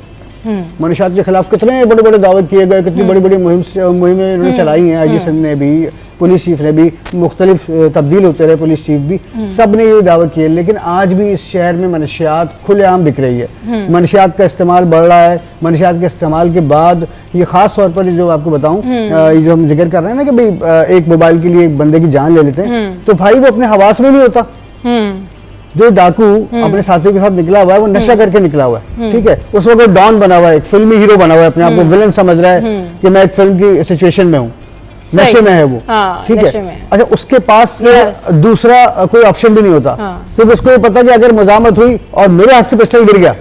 मनशियात के खिलाफ कितने बड़े बड़े दावे किए गए, कितनी बड़ी बड़ी मुहिमें इन्होंने चलाई हैं। आईजी सिंध ने भी, पुलिस चीफ ने भी, मुख्तलिफ तब्दील होते रहे पुलिस चीफ भी, सब ने ये दावे किए। लेकिन आज भी इस शहर में मनशियात खुलेआम बिक रही है। मनशियात का इस्तेमाल बढ़ रहा है। मनशियात के इस्तेमाल के बाद ये खास तौर पर जो आपको बताऊं, ये जो हम जिक्र कर रहे हैं ना कि भाई एक मोबाइल के लिए एक बंदे की जान ले लेते हैं, तो भाई वो अपने हवास में नहीं होता। जो डाकू अपने साथियों के साथ निकला हुआ है वो नशा करके निकला हुआ है। ठीक है, उस वक्त डॉन बना हुआ है, एक फिल्मी हीरो बना हुआ है, अपने आप को विलन समझ रहा है कि मैं एक फिल्म की सिचुएशन में हूँ, नशे में है वो। ठीक है, अच्छा उसके पास दूसरा कोई ऑप्शन भी नहीं होता, क्योंकि उसको ये पता कि अगर मजामत हुई और मेरे हाथ से पिस्टल गिर गया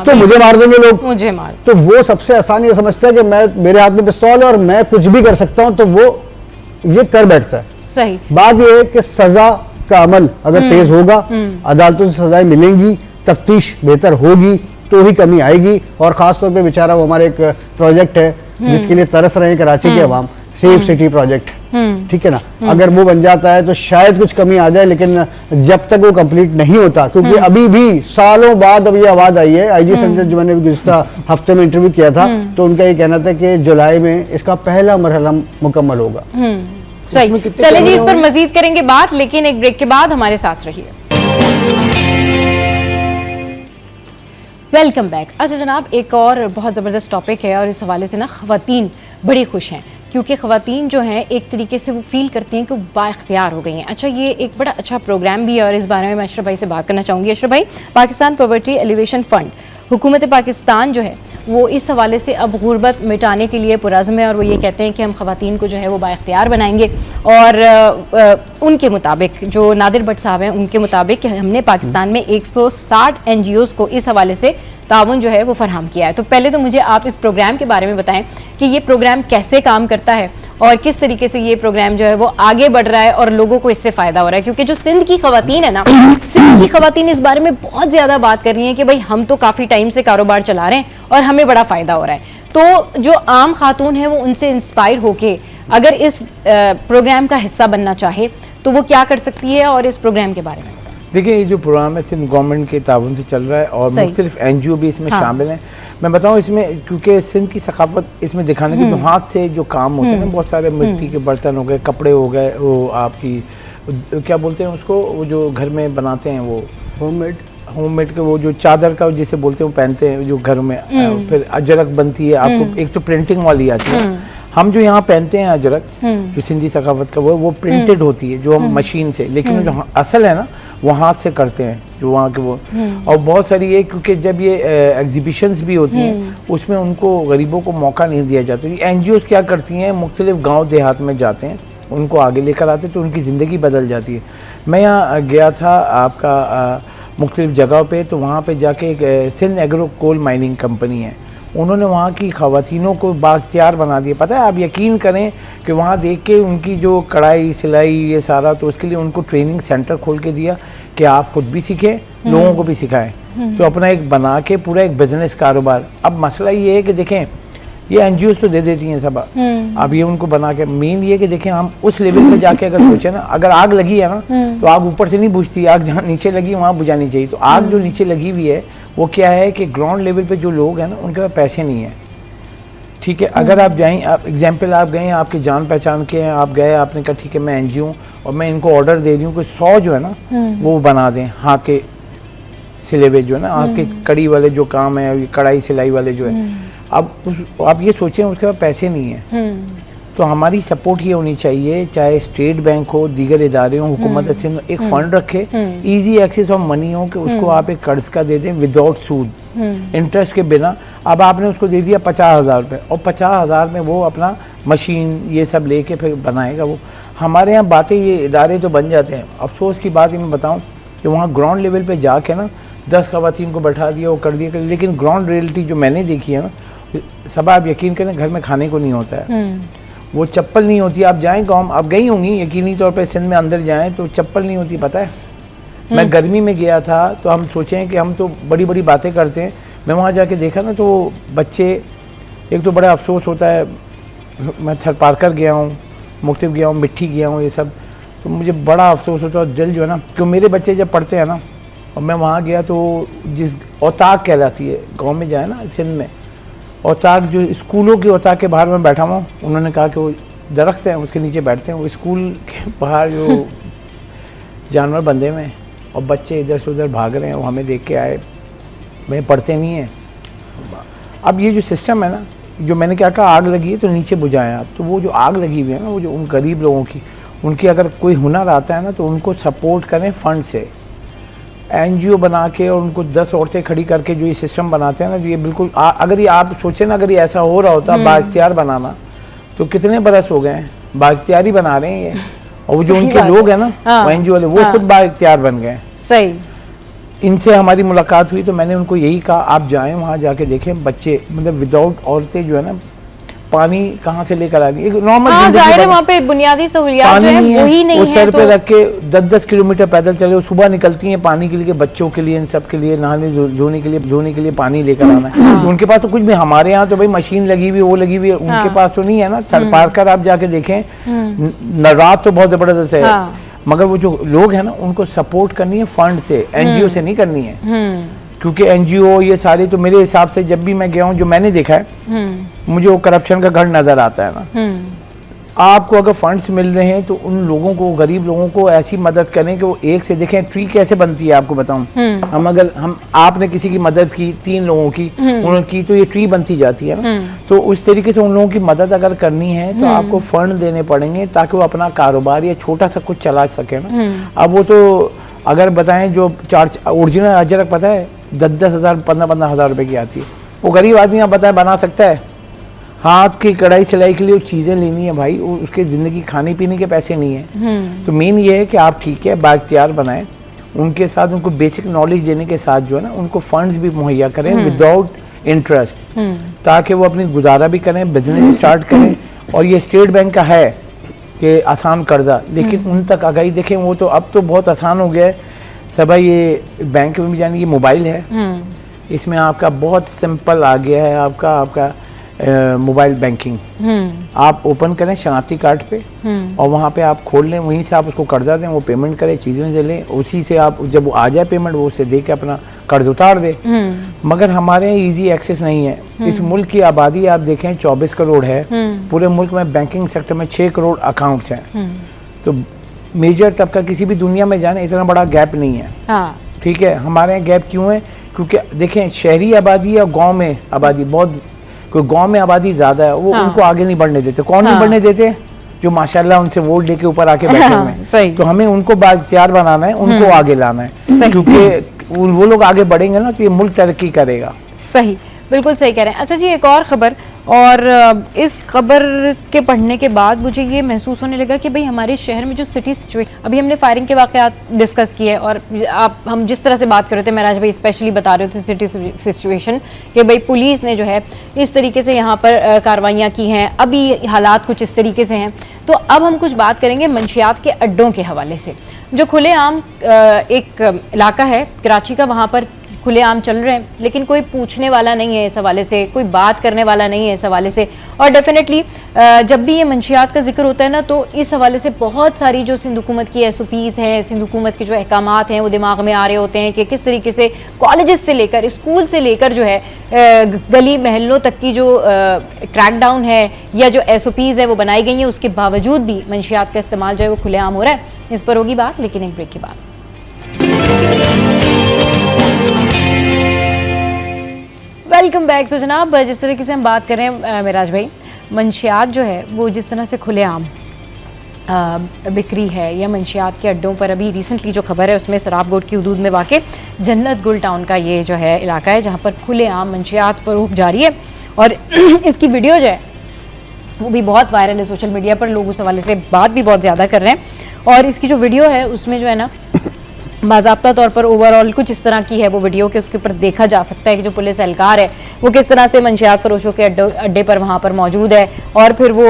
तो मुझे मार देंगे लोग, मुझे मार। तो वो सबसे आसान ये समझता है कि मैं मेरे हाथ में पिस्तौल है और मैं कुछ भी कर सकता हूँ, तो वो ये कर बैठता है। सही बात ये है कि सजा का अमल अगर तेज होगा, अदालतों से सजाएं मिलेंगी, तफ्तीश बेहतर होगी तो ही कमी आएगी। और खास तौर पे बेचारा वो हमारे एक प्रोजेक्ट है जिसके लिए तरस रहे हैं कराची के अवाम, सेफ सिटी प्रोजेक्ट। ठीक है ना, अगर वो बन जाता है तो शायद कुछ कमी आ जाए, लेकिन जब तक वो कंप्लीट नहीं होता, क्योंकि अभी भी सालों बाद अब ये आवाज आई है, आईजी संजय जो मैंने गुज़िश्ता हफ्ते में इंटरव्यू किया था, तो उनका ये कहना था कि जुलाई में इसका पहला मरहला मुकम्मल होगा। सही, चले जी इस पर मजीद करेंगे बात, लेकिन एक ब्रेक के बाद हमारे साथ रहिए। Welcome back. अच्छा जनाब, एक और बहुत ज़बरदस्त टॉपिक है और इस हवाले से ना ख़वातीन बड़ी खुश हैं, क्योंकि ख़वातीन जो हैं एक तरीके से वो फील करती हैं कि वो बाइख्तियार हो गई हैं। अच्छा, ये एक बड़ा अच्छा प्रोग्राम भी है और इस बारे में मैं अशरफ भाई से बात करना चाहूँगी। अशरफ भाई, पाकिस्तान पॉवर्टी एलिवेशन फ़ंड, हुकूमत पाकिस्तान जो है वो इस हवाले से अब गुर्बत मिटाने के लिए पुरज़्म है और वो ये कहते हैं कि हम ख़वातीन को जो है वो बाइख्तियार बनाएंगे। और उनके मुताबिक, जो नादिर भट्ट साहब हैं उनके मुताबिक, हमने पाकिस्तान में 160 NGOs को इस हवाले से ताउन जो है वो फराहम किया है। तो पहले तो मुझे आप इस प्रोग्राम के बारे में बताएं कि ये प्रोग्राम कैसे काम करता है और किस तरीके से ये प्रोग्राम जो है वो आगे बढ़ रहा है और लोगों को इससे फ़ायदा हो रहा है। क्योंकि जो सिंध की ख़वातीन है ना, सिंध की ख़वातीन इस बारे में बहुत ज़्यादा बात कर रही हैं कि भाई हम तो काफ़ी टाइम से कारोबार चला रहे हैं और हमें बड़ा फ़ायदा हो रहा है। तो जो आम खातून है वो उनसे इंस्पायर होके अगर इस प्रोग्राम का हिस्सा बनना चाहे तो वो क्या कर सकती है, और इस प्रोग्राम के बारे में देखिए, ये जो प्रोग्राम है सिंध गवर्नमेंट के ताउन से चल रहा है और मुख्तलिफ NGO भी इसमें शामिल हैं। मैं बताऊं इसमें, क्योंकि सिंध की सकाफत इसमें दिखाने के जो हाथ से जो काम होते हैं ना, बहुत सारे मिट्टी के बर्तन हो गए, कपड़े हो गए, वो आपकी क्या बोलते हैं उसको, वो जो घर में बनाते हैं वो होममेड के वो जो चादर का जिसे बोलते हैं वो पहनते हैं जो घर में, फिर अजरक बनती है आपको, एक तो प्रिंटिंग वाली आती है। हम जो यहाँ पहनते हैं अजरक, जो सिंधी सकाफत का वो प्रिंटेड होती है, जो हम मशीन से, लेकिन जो असल है ना वो हाथ से करते हैं जो वहाँ के वो। और बहुत सारी ये, क्योंकि जब ये एग्जीबिशंस भी होती हैं उसमें उनको गरीबों को मौका नहीं दिया जाता। एनजीओ क्या करती हैं, मुख्तलिफ गाँव देहात में जाते हैं, उनको आगे लेकर आते तो उनकी ज़िंदगी बदल जाती है। मैं यहाँ गया था आपका मुख्तलिफ जगह पे, तो वहाँ पे जाके एक Sindh agro coal mining company है, उन्होंने वहाँ की ख़वातीनों को बाख्तियार बना दिया। पता है, आप यकीन करें कि वहाँ देख के उनकी जो कढ़ाई सिलाई ये सारा, तो उसके लिए उनको ट्रेनिंग सेंटर खोल के दिया कि आप खुद भी सीखें, लोगों को भी सिखाएं। तो अपना एक बना के पूरा एक बिजनेस कारोबार। अब मसला ये है कि देखें ये एनजीओ तो दे देती हैं सब, अब ये उनको बना के, मेन ये कि देखें हम उस लेवल पे जाके अगर सोचें ना, अगर आग लगी है ना तो आग ऊपर से नहीं बुझती, आग जहाँ नीचे लगी वहाँ बुझानी चाहिए। तो आग जो नीचे लगी हुई है वो क्या है कि ग्राउंड लेवल पे जो लोग हैं ना उनके पास पैसे नहीं है, ठीक है। अगर आप जाएं, आप एग्जाम्पल आप गए, आपके जान पहचान के हैं, आप गए, आपने कहा ठीक है मैं एनजीओ हूँ और मैं इनको ऑर्डर दे रही हूँ कि 100 जो है ना वो बना दें, हाथ के सिले हुए जो है ना, हाथ के कड़ी वाले जो काम है, कढ़ाई सिलाई वाले जो है। अब आप ये सोचें उसके पास पैसे नहीं है, तो हमारी सपोर्ट ये होनी चाहिए, चाहे स्टेट बैंक हो, दीगर इदारे हो, हुकूमत सिंध एक फ़ंड रखे, इजी एक्सेस ऑफ मनी हो कि उसको आप एक कर्ज का दे दें विदाउट सूद, इंटरेस्ट के बिना। अब आपने उसको दे दिया 50,000 रुपये और 50,000 में वो अपना मशीन ये सब लेके फिर बनाएगा। वो हमारे यहाँ बातें, ये इदारे तो बन जाते हैं। अफसोस की बात मैं बताऊँ कि वहाँ ग्राउंड लेवल पे जाके ना 10 ख़वातीन को बैठा दिया, वो कर दिया, लेकिन ग्राउंड रियलिटी जो मैंने देखी है ना, सब आप यकीन करें घर में खाने को नहीं होता है, वो चप्पल नहीं होती। आप जाएं गाँव, आप गई होंगी यकीनी तौर पे, सिंध में अंदर जाएं तो चप्पल नहीं होती, पता है। मैं गर्मी में गया था तो हम सोचें कि हम तो बड़ी बड़ी बातें करते हैं, मैं वहाँ जाके देखा ना तो बच्चे, एक तो बड़ा अफसोस होता है, मैं थरपारकर गया हूँ, मुख्तलिफ गया हूँ, मिट्टी गया हूँ, ये सब, तो मुझे बड़ा अफसोस होता है, दिल जो है ना, क्यों मेरे बच्चे जब पढ़ते हैं ना, और मैं वहाँ गया तो जिस औताक कहलाती है गाँव में जाए ना सिंध में, औताक जो स्कूलों की औताक के बाहर मैं बैठा हुआ, उन्होंने कहा कि वो दरख्त हैं उसके नीचे बैठते हैं, वो स्कूल के बाहर जो जानवर बंधे हुए हैं और बच्चे इधर से उधर भाग रहे हैं, वो हमें देख के आए, मैं पढ़ते नहीं हैं। अब ये जो सिस्टम है ना, जो मैंने क्या कहा, आग लगी है तो नीचे बुझाएं आप, तो वो जो आग लगी हुई है ना, वो जो उन गरीब लोगों की, उनकी अगर कोई हुनर आता है ना तो उनको सपोर्ट करें फंड से, एनजीओ बना के, और उनको 10 औरतें खड़ी करके जो ये सिस्टम बनाते हैं ना, ये बिल्कुल अगर ये आप सोचें ना, अगर ये ऐसा हो रहा होता बाइख्तियार बनाना, तो कितने बरस हो गए हैं, बाइख्तियार ही बना रहे हैं ये, और वो जो उनके लोग हैं ना वो एनजीओ वाले, वो खुद बाइख्तियार बन गए। सही। इनसे हमारी मुलाकात हुई तो मैंने उनको यही कहा, आप जाएं वहाँ जाके देखें, बच्चे मतलब विदाउट औरतें जो है ना, पानी कहाँ से लेकर आ रही है, नॉर्मल ज़ाहिर है वहाँ पे बुनियादी सहूलियात जो है वो ही नहीं है, वो सर पे रख के 10-10 किलोमीटर पैदल चले, वो सुबह निकलती हैं पानी के लिए, बच्चों के लिए, इन सब के लिए, नहाने धोने के लिए पानी लेकर आना है। उनके पास तो कुछ भी, हमारे यहाँ तो भाई मशीन लगी हुई, वो लगी हुई है, उनके पास तो नहीं है ना। थरपारकर आप जाके देखें, रात तो बहुत जबरदस्त है, मगर वो जो लोग हैं ना उनको सपोर्ट करनी है फंड से, एनजीओ से नहीं करनी है, क्योंकि एनजीओ ये सारे तो मेरे हिसाब से जब भी मैं गया हूँ, जो मैंने देखा है, मुझे वो करप्शन का घर नजर आता है ना। आपको अगर फंड्स मिल रहे हैं तो उन लोगों को, गरीब लोगों को ऐसी मदद करें कि वो एक से देखें। ट्री कैसे बनती है आपको बताऊं, हम आपने किसी की मदद की, 3 लोगों की उन्होंने की, तो ये ट्री बनती जाती है ना। तो उस तरीके से उन लोगों की मदद अगर करनी है तो आपको फंड देने पड़ेंगे ताकि वो अपना कारोबार या छोटा सा कुछ चला सके ना। अब वो तो अगर बताएं जो ओरिजिनल अजरक पता है 10-10 हज़ार 15-15 हज़ार रुपए की आती है, वो गरीब आदमी आप बताएं बना सकता है? हाथ की कढ़ाई सिलाई के लिए वो चीज़ें लेनी है भाई, उसके ज़िंदगी खाने पीने के पैसे नहीं है। तो मेन ये है कि आप ठीक है बाइख्तियार बनाएं, उनके साथ उनको बेसिक नॉलेज देने के साथ जो है ना उनको फंड्स भी मुहैया करें विदाउट इंटरेस्ट, ताकि वो अपनी गुजारा भी करें, बिजनेस स्टार्ट करें। और ये स्टेट बैंक का है कि आसान कर्जा, लेकिन उन तक आगाही देखें, वो तो अब तो बहुत आसान हो गया है सब। ये बैंक में भी जाने, ये मोबाइल है, इसमें आपका बहुत सिंपल आ गया है, आपका मोबाइल बैंकिंग आप ओपन करें शनाख्ती कार्ड पे, और वहाँ पे आप खोल लें, वहीं से आप उसको कर्जा दें, वो पेमेंट करें, चीज़ें दे लें, उसी से आप जब वो आ जाए पेमेंट वो उससे दे के अपना कर्ज उतार दे। मगर हमारे यहाँ ईजी एक्सेस नहीं है। इस मुल्क की आबादी आप देखें 24 करोड़ है, पूरे मुल्क में बैंकिंग सेक्टर में 6 करोड़ अकाउंट्स हैं, तो मेजर तबका किसी भी दुनिया में जाने इतना बड़ा गैप नहीं है। ठीक है, हमारे यहाँ गैप क्यों है? क्योंकि देखें शहरी आबादी और गांव में आबादी बहुत, कोई गांव में आबादी ज़्यादा है, वो उनको आगे नहीं बढ़ने देते। कौन नहीं बढ़ने देते? जो माशाल्लाह उनसे वोट लेके ऊपर आके बैठे हुए हैं। तो हमें उनको बाइख्तियार बनाना है, उनको आगे लाना है, क्योंकि वो लोग आगे बढ़ेंगे ना तो ये मुल्क तरक्की करेगा। सही, बिल्कुल सही कह रहे हैं। अच्छा जी, एक और ख़बर, और इस खबर के पढ़ने के बाद मुझे ये महसूस होने लगा कि भाई हमारे शहर में जो सिटी सिचुएशन, अभी हमने फायरिंग के वाक़यात डिस्कस किए, और हम जिस तरह से बात कर रहे थे, महराज भाई स्पेशली बता रहे थे सिटी सिचुएशन कि भाई पुलिस ने जो है इस तरीके से यहाँ पर कार्रवाइयाँ की हैं, अभी हालात कुछ इस तरीके से हैं। तो अब हम कुछ बात करेंगे मंशियात के अड्डों के हवाले से। जो खुलेआम एक इलाका है कराची का, वहाँ पर खुलेआम चल रहे हैं, लेकिन कोई पूछने वाला नहीं है इस हवाले से, कोई बात करने वाला नहीं है इस हवाले से। और डेफिनेटली जब भी ये मंशियात का जिक्र होता है ना, तो इस हवाले से बहुत सारी जो सिंध हुकूमत की SOPs हैं, सिंध हुकूमत के जो अहकामात हैं, वो दिमाग में आ रहे होते हैं कि किस तरीके से कॉलेजेस से लेकर, स्कूल से लेकर जो है गली महलों तक की जो क्रैकडाउन है या जो SOPs है वो बनाई गई हैं, उसके बावजूद भी मंशियात का इस्तेमाल जो है वो खुलेआम हो रहा है। इस पर होगी बात, लेकिन एक ब्रेक के बाद। Welcome back. तो जनाब, जिस तरीके से हम बात कर रहे हैं महराज भाई, मंशियात जो है वो जिस तरह से खुलेआम बिक्री है, या मंशियात के अड्डों पर, अभी रिसेंटली जो खबर है उसमें सराबगोट की हदूद में वाक़ जन्नत गुल टाउन का ये जो है इलाका है, जहाँ पर खुलेआम मंशियात फ़रोख्त जारी है। और इसकी वीडियो जो है वो भी बहुत वायरल है सोशल मीडिया पर, लोग उस हवाले से बात भी बहुत ज़्यादा कर रहे हैं। और इसकी जो वीडियो है उसमें जो है ना, बाज़ाब्ता तौर पर ओवरऑल कुछ इस तरह की है वो वीडियो के, उसके ऊपर देखा जा सकता है कि जो पुलिस एहलकार है वो किस तरह से मंशियात फरोशों के अड्डे पर वहाँ पर मौजूद है। और फिर वो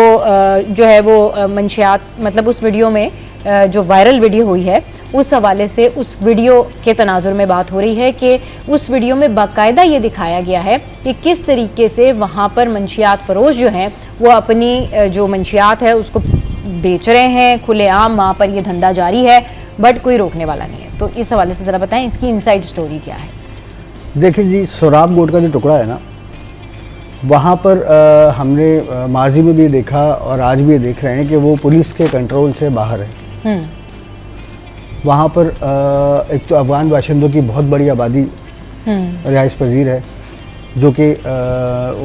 जो है वो मंशियात, मतलब उस वीडियो में जो वायरल वीडियो हुई है उस हवाले से उस वीडियो के तनाजुर में बात हो रही है कि उस वीडियो में बाकायदा ये दिखाया गया है कि किस तरीके से वहाँ पर मंशियात फरोश जो हैं वो अपनी जो मंशियात है उसको बेच रहे हैं खुलेआम, वहाँ पर ये धंधा जारी है, बट कोई रोकने वाला नहीं है। तो इस हवाले से ज़रा बताएं इसकी इनसाइड स्टोरी क्या है। देखिए जी, सोराबगोट का जो टुकड़ा है ना, वहाँ पर हमने माजी में भी देखा और आज भी देख रहे हैं कि वो पुलिस के कंट्रोल से बाहर है। वहाँ पर एक तो अफगान बाशिंदों की बहुत बड़ी आबादी रिहाइश पजीर है, जो कि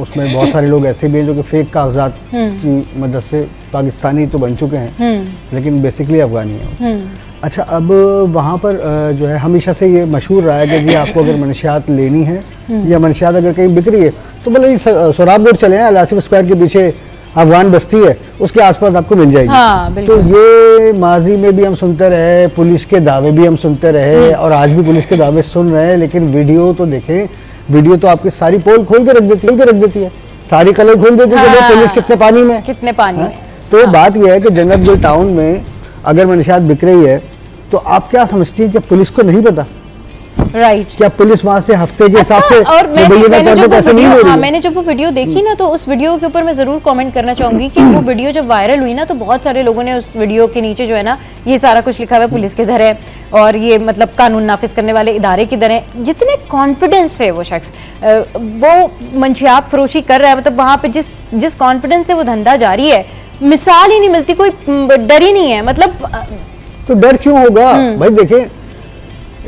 उसमें बहुत सारे लोग ऐसे भी हैं जो कि फेक कागजात की मदद से पाकिस्तानी तो बन चुके हैं, लेकिन बेसिकली अफगानी हैं। अच्छा, अब वहाँ पर जो है हमेशा से ये मशहूर रहा है कि जी आपको अगर मंशियात लेनी है या मंशियात अगर कहीं बिक रही है तो बोले सोराबगोट चले हैं, अल-आसिफ स्क्वायर के पीछे अफगान बस्ती है, उसके आसपास आपको मिल जाएगी। हाँ, तो ये माजी में भी हम सुनते रहे, पुलिस के दावे भी हम सुनते रहे और आज भी पुलिस के दावे सुन रहे हैं, लेकिन वीडियो तो देखें, वीडियो तो आपकी सारी पोल खोल के रख देती है, सारी कलर खोल देती है कि पुलिस कितने पानी में, कितने पानी में। तो बात यह है कि जन्नत गुल टाउन में अगर मंशियात बिक रही है तो आप क्या समझती हैं कि पुलिस को नहीं पता? राइट, क्या पुलिस वहाँ से हफ्ते के हिसाब से और मैंने जब वो वीडियो देखी ना, तो उस वीडियो के ऊपर मैं जरूर कमेंट करना चाहूंगी कि वो वीडियो जब वायरल हुई ना, तो बहुत सारे लोगों ने उस वीडियो के नीचे जो है ना ये सारा कुछ लिखा हुआ है पुलिस के दर है और ये मतलब कानून नाफिज करने वाले इदारे की दर है। जितने कॉन्फिडेंस से वो शख्स वो मंशियात फरोशी कर रहा है, मतलब वहाँ पे जिस कॉन्फिडेंस से वो धंधा जारी है, मिसाल ही नहीं मिलती, कोई डर ही नहीं है। मतलब तो डर क्यों होगा भाई? देखिए,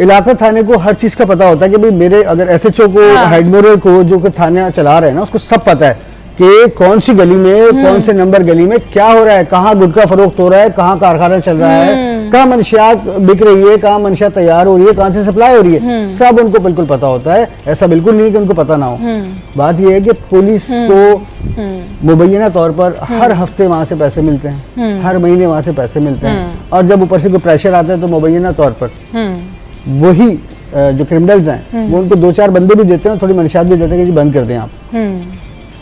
इलाका थाने को हर चीज का पता होता है कि भाई मेरे अगर SHO को, हेडमोरल को, जो कि थाना चला रहे हैं ना, उसको सब पता है कि कौन सी गली में, कौन से नंबर गली में क्या हो रहा है, कहाँ गुटखा फरोख्त हो रहा है, कहाँ कारखाना चल रहा है, कहाँ मंशियात बिक रही है, कहाँ मंशियात तैयार हो रही है, कहाँ से सप्लाई हो रही है, सब उनको बिल्कुल पता होता है। ऐसा बिल्कुल नहीं कि उनको पता ना हो। बात यह है कि पुलिस को मुबैना तौर पर हर हफ्ते वहाँ से पैसे मिलते हैं, हर महीने वहाँ से पैसे मिलते हैं, और जब ऊपर से कोई प्रेशर आता है तो मुबैना तौर पर वही जो क्रिमिनल्स हैं वो उनको 2-4 बंदे भी देते हैं, थोड़ी मंशियात भी देते हैं कि जी बंद कर दें आप।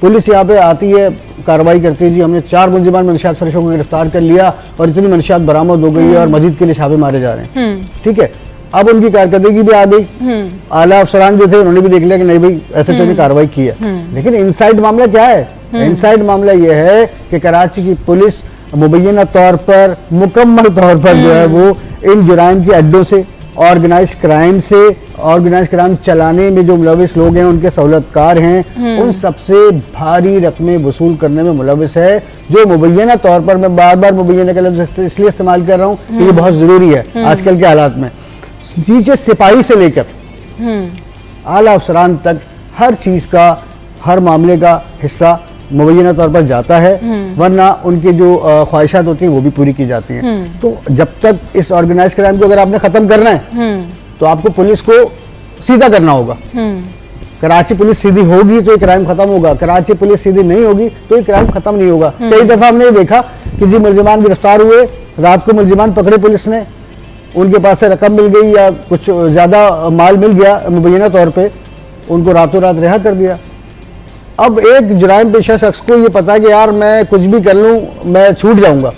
पुलिस यहाँ पे आती है, कार्रवाई करती है, जी हमने 4 मुलजिमान मंशियात फरोशों को गिरफ्तार कर लिया और इतनी मंशियात बरामद हो गई है और मजीद के लिए छापे मारे जा रहे हैं। ठीक है, अब उनकी कारकर्दगी भी आ गई, आला अफसरान जो थे उन्होंने भी देख लिया कि नहीं भाई SHO ने कार्रवाई की है। लेकिन इनसाइड मामला क्या है? इनसाइड मामला यह है कि कराची की पुलिस मुबैना तौर पर, मुकम्मल तौर पर जो है वो इन जुराइम के अड्डों से, ऑर्गेनाइज क्राइम चलाने में जो मुलविस लोग हैं, उनके सहूलतकार हैं, उन सबसे भारी रकमें वसूल करने में मुलविस है, जो मुबैना तौर पर, मैं बार बार मुबैना का लफ्ज़ इसलिए इस्तेमाल कर रहा हूँ कि ये बहुत ज़रूरी है आजकल के हालात में। नीचे सिपाही से लेकर आला अफसरान तक हर चीज का, हर मामले का हिस्सा मुबैना तौर पर जाता है, वरना उनकी जो ख्वाहिशात होती हैं वो भी पूरी की जाती हैं। तो जब तक इस ऑर्गेनाइज क्राइम को अगर आपने खत्म करना है तो आपको पुलिस को सीधा करना होगा। कराची पुलिस सीधी होगी तो ये क्राइम खत्म होगा, कराची पुलिस सीधी नहीं होगी तो ये क्राइम खत्म नहीं होगा। कई दफा हमने ये देखा कि जी मुलजिमान गिरफ्तार हुए, रात को मुलजिमान पकड़े पुलिस ने, उनके पास से रकम मिल गई या कुछ ज्यादा माल मिल गया मुबैना तौर पे, उनको रातों रात रिहा कर दिया। अब एक जुराइम पेशा शख्स को ये पता है कि यार मैं कुछ भी कर लूँ मैं छूट जाऊंगा,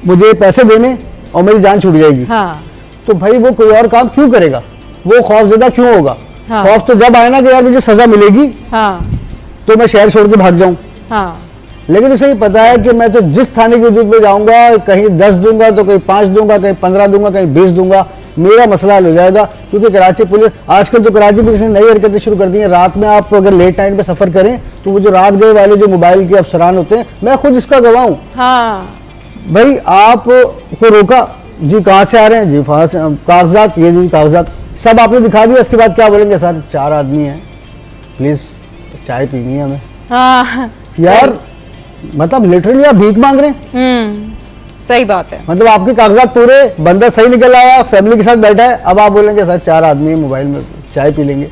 मुझे पैसे देने और मेरी जान छूट जाएगी। हाँ। तो भाई वो कोई और काम क्यों करेगा, वो खौफजदा क्यों होगा? हाँ। खौफ तो जब आए ना कि यार मुझे सजा मिलेगी हाँ। तो मैं शहर छोड़ के भाग जाऊं। हाँ। लेकिन उसे ये पता है कि मैं तो जिस थाने की हदूद में जाऊंगा, कहीं 10 दूंगा तो कहीं 5 दूंगा, कहीं 15 दूंगा, कहीं 20 दूंगा, मेरा मसला हल हो जाएगा। क्योंकि कराची पुलिस आजकल तो कराची पुलिस ने नई हरकतें शुरू कर दी हैं। रात में आप अगर लेट नाइट में सफर करें तो वो जो रात गए वाले जो मोबाइल के अफसरान होते हैं, मैं खुद इसका गवाह हूँ। हाँ। भाई आपको रोका, जी कहाँ से आ रहे हैं, जी कागजात, ये जी कागजात सब आपने दिखा दिया। इसके बाद क्या बोलेंगे, सर 4 आदमी हैं, प्लीज चाय पीनी है हमें। हाँ। यार मतलब लिटरली आप भीख मांग रहे हैं। सही बात है। मतलब आपके कागजात पूरे, बंदा सही निकल आया, फैमिली के साथ बैठा है, अब आप बोलेंगे सर 4 आदमी मोबाइल में चाय पी लेंगे।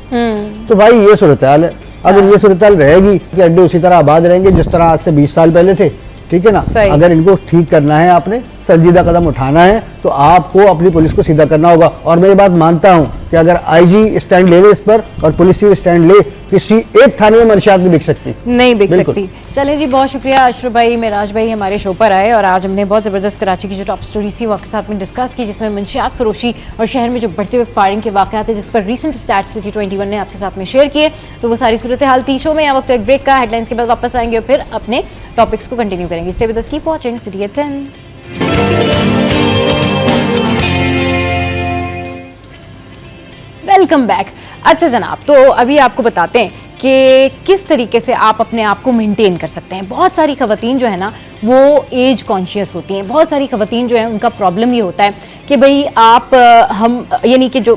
तो भाई ये सूरत हाल है। अगर ये सूरत हाल रहेगी कि अड्डे उसी तरह आबाद रहेंगे जिस तरह आज से 20 साल पहले थे, ठीक है ना। अगर इनको ठीक करना है, आपने संजीदा कदम उठाना है तो आपको अपनी पुलिस को सीधा करना होगा। और मैं ये बात मानता हूं कि अगर आईजी स्टैंड ले ले इस पर और पुलिस स्टैंड ले, किसी एक थाने में मंशियात नहीं बिक सकती, नहीं बिक सकती। चलें जी, बहुत शुक्रिया अशरफ भाई, मेराज भाई हमारे शो पर आए और आज हमने बहुत ज़बरदस्त कराची की जो टॉप स्टोरी थी वो आपके साथ में डिस्कस की, जिसमें मंशियात फरोशी और शहर में जो बढ़ते हुए फायरिंग के वाक़यात है जिस पर रिसेंट स्टैट सिटी 21 ने आपके साथ में शेयर किए। तो वो सारी सूरत हाल थी। शो में यहाँ वक्त एक ब्रेक का, हेडलाइंस के बाद वापस आएंगे और फिर अपने टॉपिक्स को कंटिन्यू करेंगे। Stay with us, keep watching city at 10। Welcome back. अच्छा जनाब, तो अभी आपको बताते हैं कि किस तरीके से आप अपने आप को मेंटेन कर सकते हैं। बहुत सारी खवातीन जो है ना वो एज कॉन्शियस होती हैं। बहुत सारी खवातीन जो है उनका प्रॉब्लम ये होता है कि भाई आप हम यानी कि जो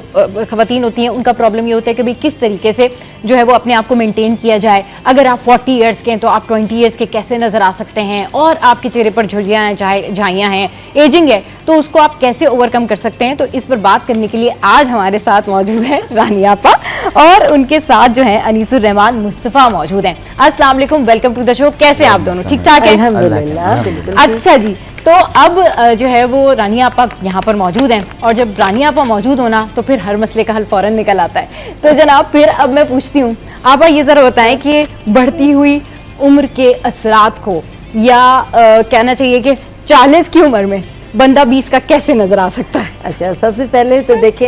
खवातीन होती हैं उनका प्रॉब्लम ये होता है कि भाई किस तरीके से जो है वो अपने आप को मेंटेन किया जाए। अगर आप 40 इयर्स के हैं तो आप 20 इयर्स के कैसे नज़र आ सकते हैं, और आपके चेहरे पर झुर्रियाँ हैं, झाइयाँ हैं, एजिंग है, तो उसको आप कैसे ओवरकम कर सकते हैं। तो इस पर बात करने के लिए आज हमारे साथ मौजूद है रानी आपा और उनके साथ जो है अनीसुर रहमान मुस्तफ़ा मौजूद हैं। अस्सलाम वालेकुम, वेलकम टू द शो। कैसे आप दोनों, ठीक ठाक हैं? अल्हम्दुलिल्लाह। अच्छा जी, तो अब जो है वो रानी आपा यहाँ पर मौजूद हैं और जब रानी आपा मौजूद होना तो फिर हर मसले का हल फौरन निकल आता है। तो जनाब फिर अब मैं पूछती हूँ, आपा ये ज़रा बताएं कि बढ़ती हुई उम्र के असरात को या कहना चाहिए कि 40 की उम्र में बंदा 20 का कैसे नज़र आ सकता है? अच्छा, सबसे पहले तो देखें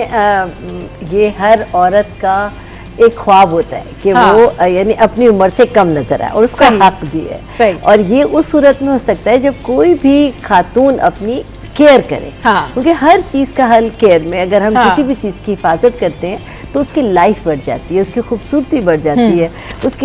ये हर औरत का एक ख्वाब होता है कि वो यानी अपनी उम्र से कम नजर आए, और उसका हक भी है। और ये उस सूरत में हो सकता है जब कोई भी खातून अपनी केयर करे, क्योंकि हर चीज़ का हल केयर में, अगर हम किसी भी चीज़ की हिफाजत करते हैं तो उसकी लाइफ बढ़ जाती है, उसकी खूबसूरती बढ़ जाती है,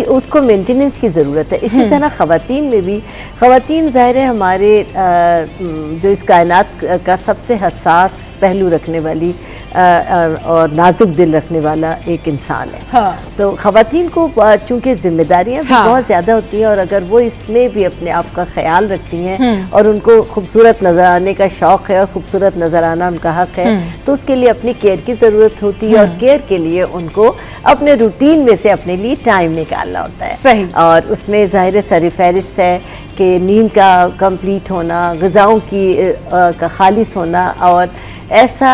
उसको मेंटेनेंस की ज़रूरत है। इसी तरह ख़वातीन में भी, ख़वातीन ज़ाहिर है हमारे जो इस कायनात का सबसे हसास पहलू रखने वाली और नाजुक दिल रखने वाला एक इंसान है। तो ख़वातीन को चूँकि जिम्मेदारियाँ भी बहुत ज़्यादा होती हैं, और अगर वो इसमें भी अपने आप का ख्याल रखती हैं और उनको खूबसूरत नज़र आने का शौक़ है और खूबसूरत नज़र आना उनका हक है, तो उसके लिए अपनी केयर की ज़रूरत होती है, और केयर के लिए उनको अपने रूटीन में से अपने लिए टाइम निकालना होता है। सही। और उसमें ज़ाहिर सर फहरिस्त है कि नींद का कंप्लीट होना, ग़िज़ाओं की का खालिस होना, और ऐसा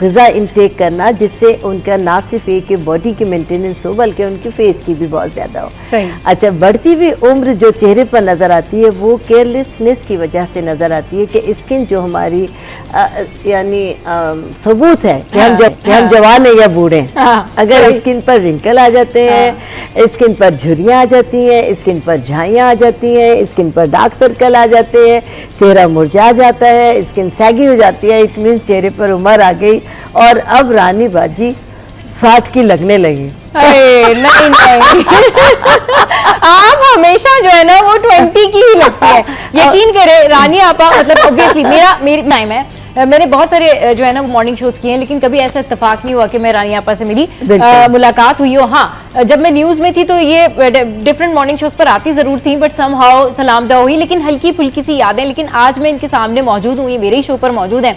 ग़िज़ा इनटेक करना जिससे उनका ना सिर्फ एक बॉडी की मेंटेनेंस हो बल्कि उनकी फेस की भी बहुत ज़्यादा हो। सही। अच्छा, बढ़ती हुई उम्र जो चेहरे पर नज़र आती है वो केयरलेसनेस की वजह से नज़र आती है कि स्किन जो हमारी यानी सबूत है कि हम जवान हैं या बूढ़े हैं। अगर स्किन पर रिंकल आ जाते हैं, स्किन पर झुर्रियाँ आ जाती हैं, स्किन पर झाइयाँ आ जाती हैं, स्किन पर डार्क सर्कल आ जाते हैं, चेहरा मुरझा जाता है, स्किन सैगी हो जाती है, इट मीन्स चेहरे पर उम्र आ गई और अब रानी बाजी 60 की लगने लगी। नहीं आप हमेशा जो है ना वो 20 की ही लगती है। यकीन करें रानी आपा, मतलब ऑब्वियसली मैं मैंने बहुत सारे जो है ना वो मॉर्निंग शोज किए हैं, लेकिन कभी ऐसा इत्तेफाक नहीं हुआ कि मैं रानी आपा से मेरी मुलाकात हुई हो। हाँ, जब मैं न्यूज में थी तो ये डिफरेंट मॉर्निंग शोज पर आती जरूर थी, बट समहाउ सलाम दुआ हुई, लेकिन हल्की फुल्की सी यादें। लेकिन आज मैं इनके सामने मौजूद हूँ, ये मेरे ही शो पर मौजूद हैं।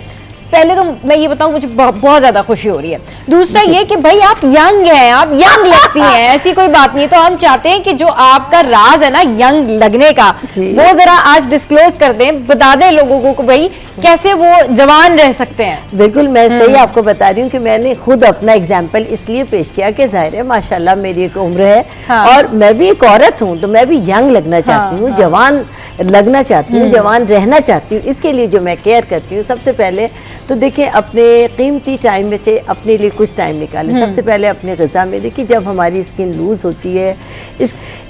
पहले तो मैं ये बताऊं, मुझे बहुत ज्यादा खुशी हो रही है। दूसरा ये कि भाई आप यंग हैं, आप यंग लगती हैं, ऐसी कोई बात नहीं है। तो हम चाहते हैं कि जो आपका राज है ना यंग लगने का, वो जरा आज डिस्क्लोज कर दें, बता दें लोगों को भाई कैसे वो जवान रह सकते हैं। बिल्कुल, मैं सही आपको बता रही हूँ कि मैंने खुद अपना एग्जाम्पल इसलिए पेश किया कि जाहिर है माशाल्लाह मेरी एक उम्र है, और मैं भी एक औरत हूँ, तो मैं भी यंग लगना चाहती हूँ, जवान लगना चाहती हूँ, जवान रहना चाहती हूँ। इसके लिए जो मैं केयर करती हूँ, सबसे पहले तो देखिए अपने कीमती टाइम में से अपने लिए कुछ टाइम निकालें। सबसे पहले अपने ग़िज़ा में देखिए, जब हमारी स्किन लूज़ होती है,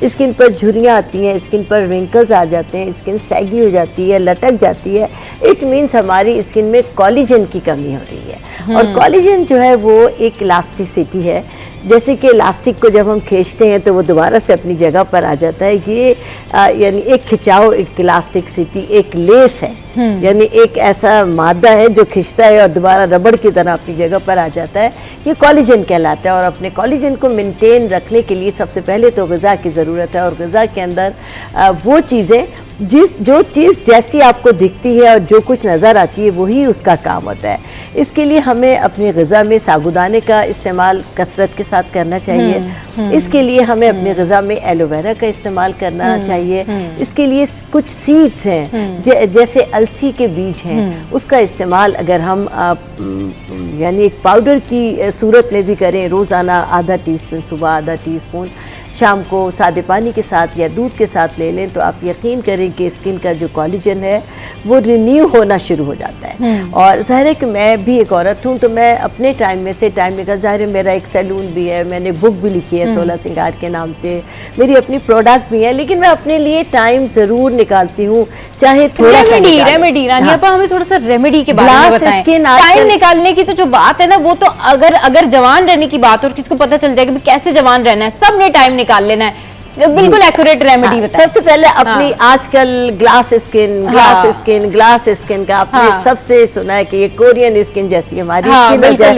स्किन पर झुर्रियाँ आती हैं, स्किन पर रिंकल्स आ जाते हैं, स्किन सैगी हो जाती है, लटक जाती है, इट मीन्स हमारी स्किन में कोलेजन की कमी हो रही है। और कोलेजन जो है वो एक इलास्टिसिटी है, जैसे कि इलास्टिक को जब हम खींचते हैं तो वो दोबारा से अपनी जगह पर आ जाता है। ये यानी एक खिंचाव, एक इलास्टिसिटी, एक लेस है, यानी एक ऐसा मादा है जो खिंचता है और दोबारा रबड़ की तरह अपनी जगह पर आ जाता है। ये कोलेजन कहलाता है। और अपने कोलेजन को मेंटेन रखने के लिए सबसे पहले तो ग़िज़ा की ज़रूरत है, और ग़िज़ा के अंदर वो चीज़ें जो चीज़ जैसी आपको दिखती है और जो कुछ नज़र आती है वही उसका काम होता है। इसके लिए हमें अपनी ग़िज़ा में साबूदाने का इस्तेमाल कसरत के साथ करना चाहिए। इसके लिए हमें अपनी ग़िज़ा में एलोवेरा का इस्तेमाल करना चाहिए। इसके लिए कुछ सीड्स हैं, जैसे अलसी के बीज हैं, उसका इस्तेमाल अगर हम यानी एक पाउडर की सूरत में भी करें, रोज़ाना आधा टीस्पून सुबह, आधा टीस्पून शाम को सादे पानी के साथ या दूध के साथ ले लें, तो आप यकीन करें कि स्किन का जो कोलेजन है वो रिन्यू होना शुरू हो जाता है। और ज़ाहिर है कि मैं भी एक औरत हूँ, तो मैं अपने टाइम में से टाइम निकाल, ज़ाहिर है मेरा एक सैलून भी है, मैंने बुक भी लिखी है 16 सिंगार के नाम से, मेरी अपनी प्रोडक्ट भी है, लेकिन मैं अपने लिए टाइम ज़रूर निकालती हूँ, चाहे थोड़ा सा रेमेडी। रानी आपा हमें थोड़ा सा रेमेडी के बारे में बताएं। टाइम निकालने की तो जो बात है ना, वो तो अगर जवान रहने की बात और किसको पता चल जाएगा कैसे जवान रहना है, सबने टाइम निकाल लेना है। बिल्कुल एक्यूरेट रेमेडी बताएं। सबसे पहले अपनी आजकल ग्लास स्किन का आपने सबसे सुना है कि ये कोरियन स्किन जैसी हमारी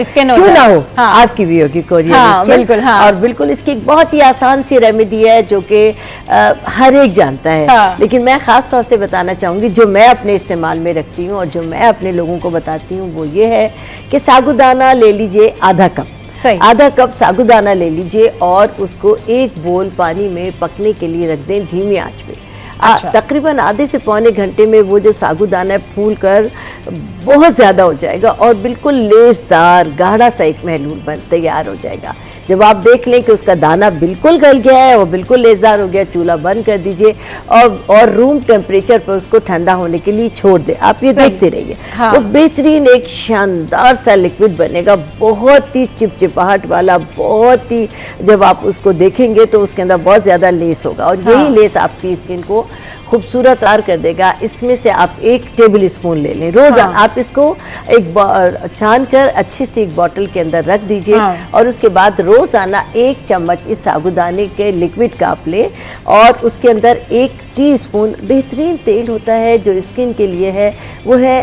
स्किन क्यों ना हो, आपकी भी होगी कोरियन स्किन। बिल्कुल, और बिल्कुल इसकी एक बहुत ही आसान सी रेमेडी है जो कि हर एक जानता है, लेकिन मैं खास तौर से बताना चाहूँगी जो मैं अपने इस्तेमाल में रखती हूँ और जो मैं अपने लोगों को बताती हूँ, वो ये है कि साबूदाना ले लीजिए आधा कप साबूदाना ले लीजिए और उसको एक बोल पानी में पकने के लिए रख दें धीमी आंच पे। तकरीबन आधे से पौने घंटे में वो जो साबूदाना फूल कर बहुत ज़्यादा हो जाएगा और बिल्कुल लेसदार गाढ़ा सा एक महलूल तैयार हो जाएगा। जब आप देख लें कि उसका दाना बिल्कुल गल गया है, वो बिल्कुल लेसदार हो गया, चूल्हा बंद कर दीजिए और रूम टेम्परेचर पर उसको ठंडा होने के लिए छोड़ दें। आप ये देखते रहिए, वो बेहतरीन एक शानदार सा लिक्विड बनेगा, बहुत ही चिपचिपाहट वाला, बहुत ही जब आप उसको देखेंगे तो उसके अंदर बहुत ज़्यादा लेस होगा और यही लेस आपकी स्किन को खूबसूरत तैयार कर देगा। इसमें से आप 1 टेबल स्पून ले लें रोज़ाना। आप इसको एक छान कर अच्छी सी एक बॉटल के अंदर रख दीजिए और उसके बाद रोज़ाना 1 चम्मच इस साबूदाने के लिक्विड का आप लें और उसके अंदर 1 टीस्पून बेहतरीन तेल होता है जो स्किन के लिए है, वो है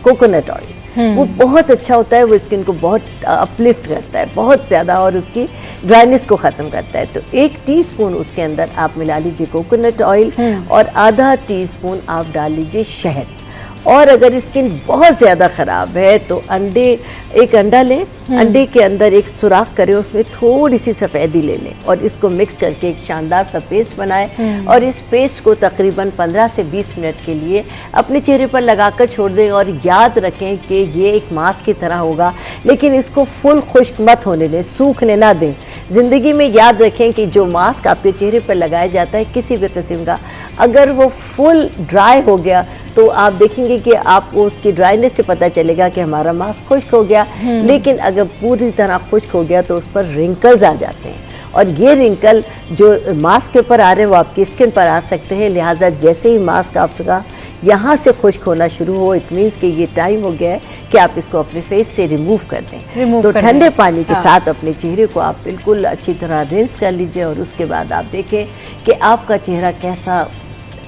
कोकोनट ऑयल। वो बहुत अच्छा होता है, वो स्किन को बहुत अपलिफ्ट करता है बहुत ज़्यादा और उसकी ड्राइनेस को ख़त्म करता है। तो 1 टीस्पून उसके अंदर आप मिला लीजिए कोकोनट ऑयल और आधा टीस्पून आप डाल लीजिए शहद। और अगर स्किन बहुत ज़्यादा ख़राब है तो एक अंडा लें, अंडे के अंदर एक सुराख करें, उसमें थोड़ी सी सफ़ेदी ले लें और इसको मिक्स करके एक शानदार सा पेस्ट बनाएं और इस पेस्ट को तकरीबन 15 से 20 मिनट के लिए अपने चेहरे पर लगाकर छोड़ दें। और याद रखें कि ये एक मास्क की तरह होगा, लेकिन इसको फुल खुश्क मत होने दें, सूखने ना दें। ज़िंदगी में याद रखें कि जो मास्क आपके चेहरे पर लगाया जाता है किसी भी किस्म का, अगर वो फुल ड्राई हो गया तो आप देखेंगे कि आपको उसकी ड्राइनेस से पता चलेगा कि हमारा मास्क खुश्क हो गया। लेकिन अगर पूरी तरह खुश्क हो गया तो उस पर रिंकल्स आ जाते हैं और ये रिंकल जो मास्क के ऊपर आ रहे हैं वो आपकी स्किन पर आ सकते हैं। लिहाजा जैसे ही मास्क आपका यहाँ से खुश्क होना शुरू हो, इट मीन्स कि ये टाइम हो गया है कि आप इसको अपने फेस से रिमूव कर दें। तो ठंडे पानी के साथ अपने चेहरे को आप बिल्कुल अच्छी तरह रिंस कर लीजिए और उसके बाद आप देखें कि आपका चेहरा कैसा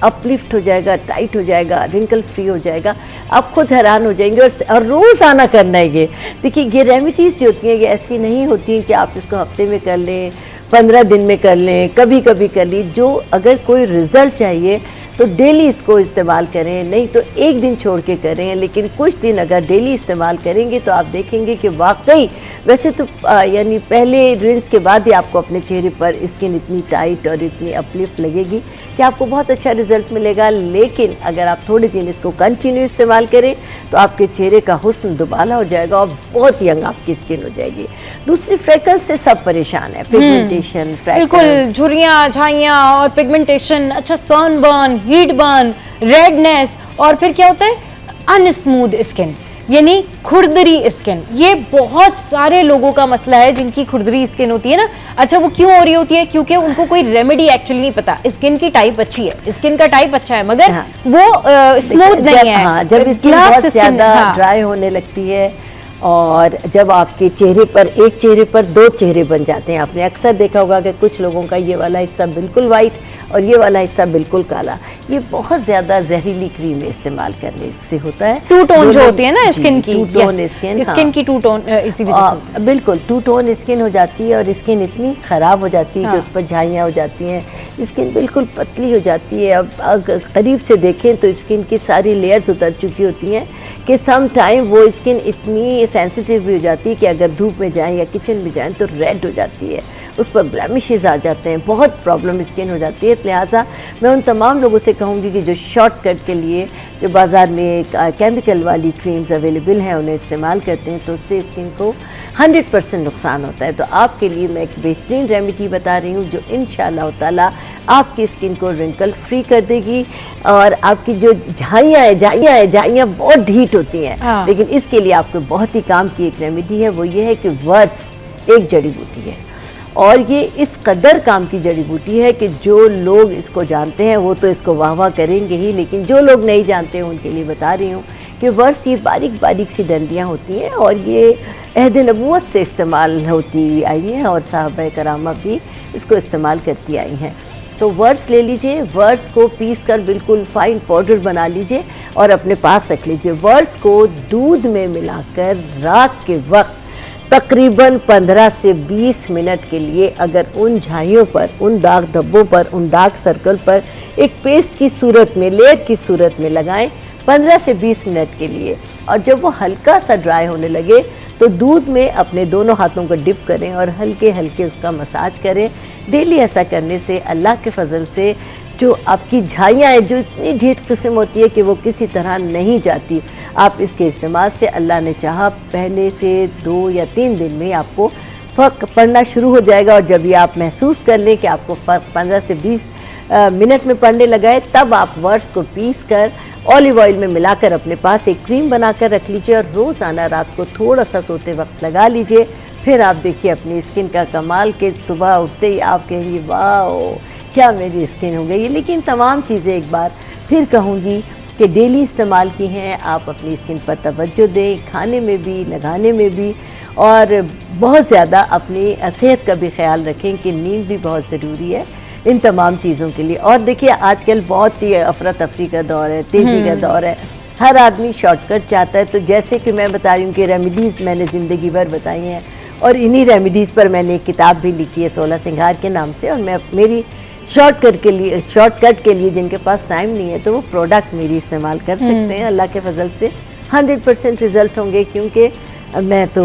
अपलिफ्ट हो जाएगा, टाइट हो जाएगा, रिंकल फ्री हो जाएगा। आप खुद हैरान हो जाएंगे। और रोज़ आना करना है ये। देखिए ये रेमेडीज़ जो होती हैं ये ऐसी नहीं होती कि आप इसको हफ्ते में कर लें, 15 दिन में कर लें, कभी कभी कर ली। जो अगर कोई रिज़ल्ट चाहिए तो डेली इसको इस्तेमाल करें, नहीं तो एक दिन छोड़ के करें, लेकिन कुछ दिन अगर डेली इस्तेमाल करेंगे तो आप देखेंगे कि वाकई वैसे तो यानी पहले रिंस के बाद ही आपको अपने चेहरे पर स्किन इतनी टाइट और इतनी अपलिफ्ट लगेगी कि आपको बहुत अच्छा रिजल्ट मिलेगा। लेकिन अगर आप थोड़े दिन इसको कंटिन्यू इस्तेमाल करें तो आपके चेहरे का हुस्न दुबाला हो जाएगा और बहुत यंग आपकी स्किन हो जाएगी। दूसरी फ्रेकल्स से सब परेशान है, पिगमेंटेशन, बिल्कुल, झुर्रियाँ, झाइयाँ और पिगमेंटेशन, अच्छा सनबर्न, हीट बर्न, रेडनेस, और फिर क्या होता है अनस्मूथ स्किन यानी खुरदरी स्किन। ये बहुत सारे लोगों का मसला है जिनकी खुरदरी स्किन होती है ना। अच्छा वो क्यों हो रही होती है? क्योंकि उनको कोई रेमेडी एक्चुअली नहीं पता। स्किन की टाइप अच्छी है, स्किन का टाइप अच्छा है, मगर वो स्मूथ नहीं है। हाँ, जब स्किन बहुत ज्यादा ड्राई होने लगती है और जब आपके चेहरे पर एक चेहरे पर दो चेहरे बन जाते हैं। आपने अक्सर देखा होगा कि कुछ लोगों का ये वाला हिस्सा बिल्कुल वाइट और ये वाला हिस्सा बिल्कुल काला। ये बहुत ज़्यादा जहरीली क्रीम इस्तेमाल करने से होता है। टू टोन जो होती है ना स्किन की, टू टोन स्किन, स्किन की टू टोन, इसी वजह से बिल्कुल टू टोन स्किन हो जाती है और स्किन इतनी ख़राब हो जाती है कि उस पर झाइयाँ हो जाती हैं, स्किन बिल्कुल पतली हो जाती है। अब करीब से देखें तो स्किन की सारी लेयर्स उतर चुकी होती हैं कि सम टाइम वो स्किन इतनी सेंसिटिव भी हो जाती है कि अगर धूप में जाएं या किचन में जाएं तो रेड हो जाती है, उस पर ब्लेमिशेस आ जाते हैं, बहुत प्रॉब्लम स्किन हो जाती है। लिहाजा मैं उन तमाम लोगों से कहूँगी कि जो शॉर्टकट के लिए जो बाज़ार में केमिकल वाली क्रीम्स अवेलेबल हैं उन्हें इस्तेमाल करते हैं तो उससे स्किन को 100% नुकसान होता है। तो आपके लिए मैं एक बेहतरीन रेमेडी बता रही हूँ जो इंशाअल्लाह ताला आपकी स्किन को रिंकल फ्री कर देगी। और आपकी जो झाइयाँ बहुत ढीठ होती हैं, लेकिन इसके लिए आपको बहुत ही काम की एक रेमेडी है, वो ये है कि वर्स एक जड़ी बूटी है और ये इस कदर काम की जड़ी बूटी है कि जो लोग इसको जानते हैं वो तो इसको वाह वाह करेंगे ही, लेकिन जो लोग नहीं जानते हैं उनके लिए बता रही हूँ कि वर्स ये बारीक बारीक सी डंडियाँ होती हैं और ये अहद नबूवत से इस्तेमाल होती हुई आई हैं और साहबा करामा भी इसको इस्तेमाल करती आई हैं। तो वर्स ले लीजिए, वर्स को पीस कर बिल्कुल फाइन पाउडर बना लीजिए और अपने पास रख लीजिए। वर्स को दूध में मिलाकर रात के वक्त तकरीबन 15 से 20 मिनट के लिए अगर उन झाइयों पर, उन दाग धब्बों पर, उन डार्क सर्कल पर एक पेस्ट की सूरत में, लेयर की सूरत में लगाएं 15 से 20 मिनट के लिए। और जब वो हल्का सा ड्राई होने लगे तो दूध में अपने दोनों हाथों को डिप करें और हल्के हल्के उसका मसाज करें। डेली ऐसा करने से अल्लाह के फजल से जो आपकी झाइयाँ हैं जो इतनी ढीठ किस्म होती है कि वो किसी तरह नहीं जाती, आप इसके इस्तेमाल से अल्लाह ने चाहा पहले से 2 या 3 दिन में आपको फ़र्क पड़ना शुरू हो जाएगा। और जब ये आप महसूस कर लें कि आपको फ़र्क 15 से 20 मिनट में पड़ने लगा है, तब आप वर्स को पीस कर ऑलिव ऑयल में मिलाकर अपने पास एक क्रीम बनाकर रख लीजिए और रोज़ाना रात को थोड़ा सा सोते वक्त लगा लीजिए। फिर आप देखिए अपनी स्किन का कमाल के सुबह उठते ही आप कहेंगी वाह क्या मेरी स्किन हो गई। लेकिन तमाम चीज़ें एक बार फिर कहूँगी कि डेली इस्तेमाल की हैं, आप अपनी स्किन पर तवज्जो दें, खाने में भी, लगाने में भी, और बहुत ज़्यादा अपनी सेहत का भी ख्याल रखें कि नींद भी बहुत ज़रूरी है इन तमाम चीज़ों के लिए। और देखिए आजकल बहुत ही अफरा तफरी का दौर है, तेज़ी का दौर है, हर आदमी शॉर्टकट चाहता है। तो जैसे कि मैं बता रही हूँ कि रेमेडीज़ मैंने ज़िंदगी भर बताई हैं और इन्हीं रेमेडीज़ पर मैंने एक किताब भी लिखी है 16 सिंगार के नाम से। और मैं मेरी शॉर्टकट के लिए जिनके पास टाइम नहीं है तो वो प्रोडक्ट मेरी इस्तेमाल कर सकते हैं। अल्लाह के फजल से 100% रिजल्ट होंगे, क्योंकि मैं तो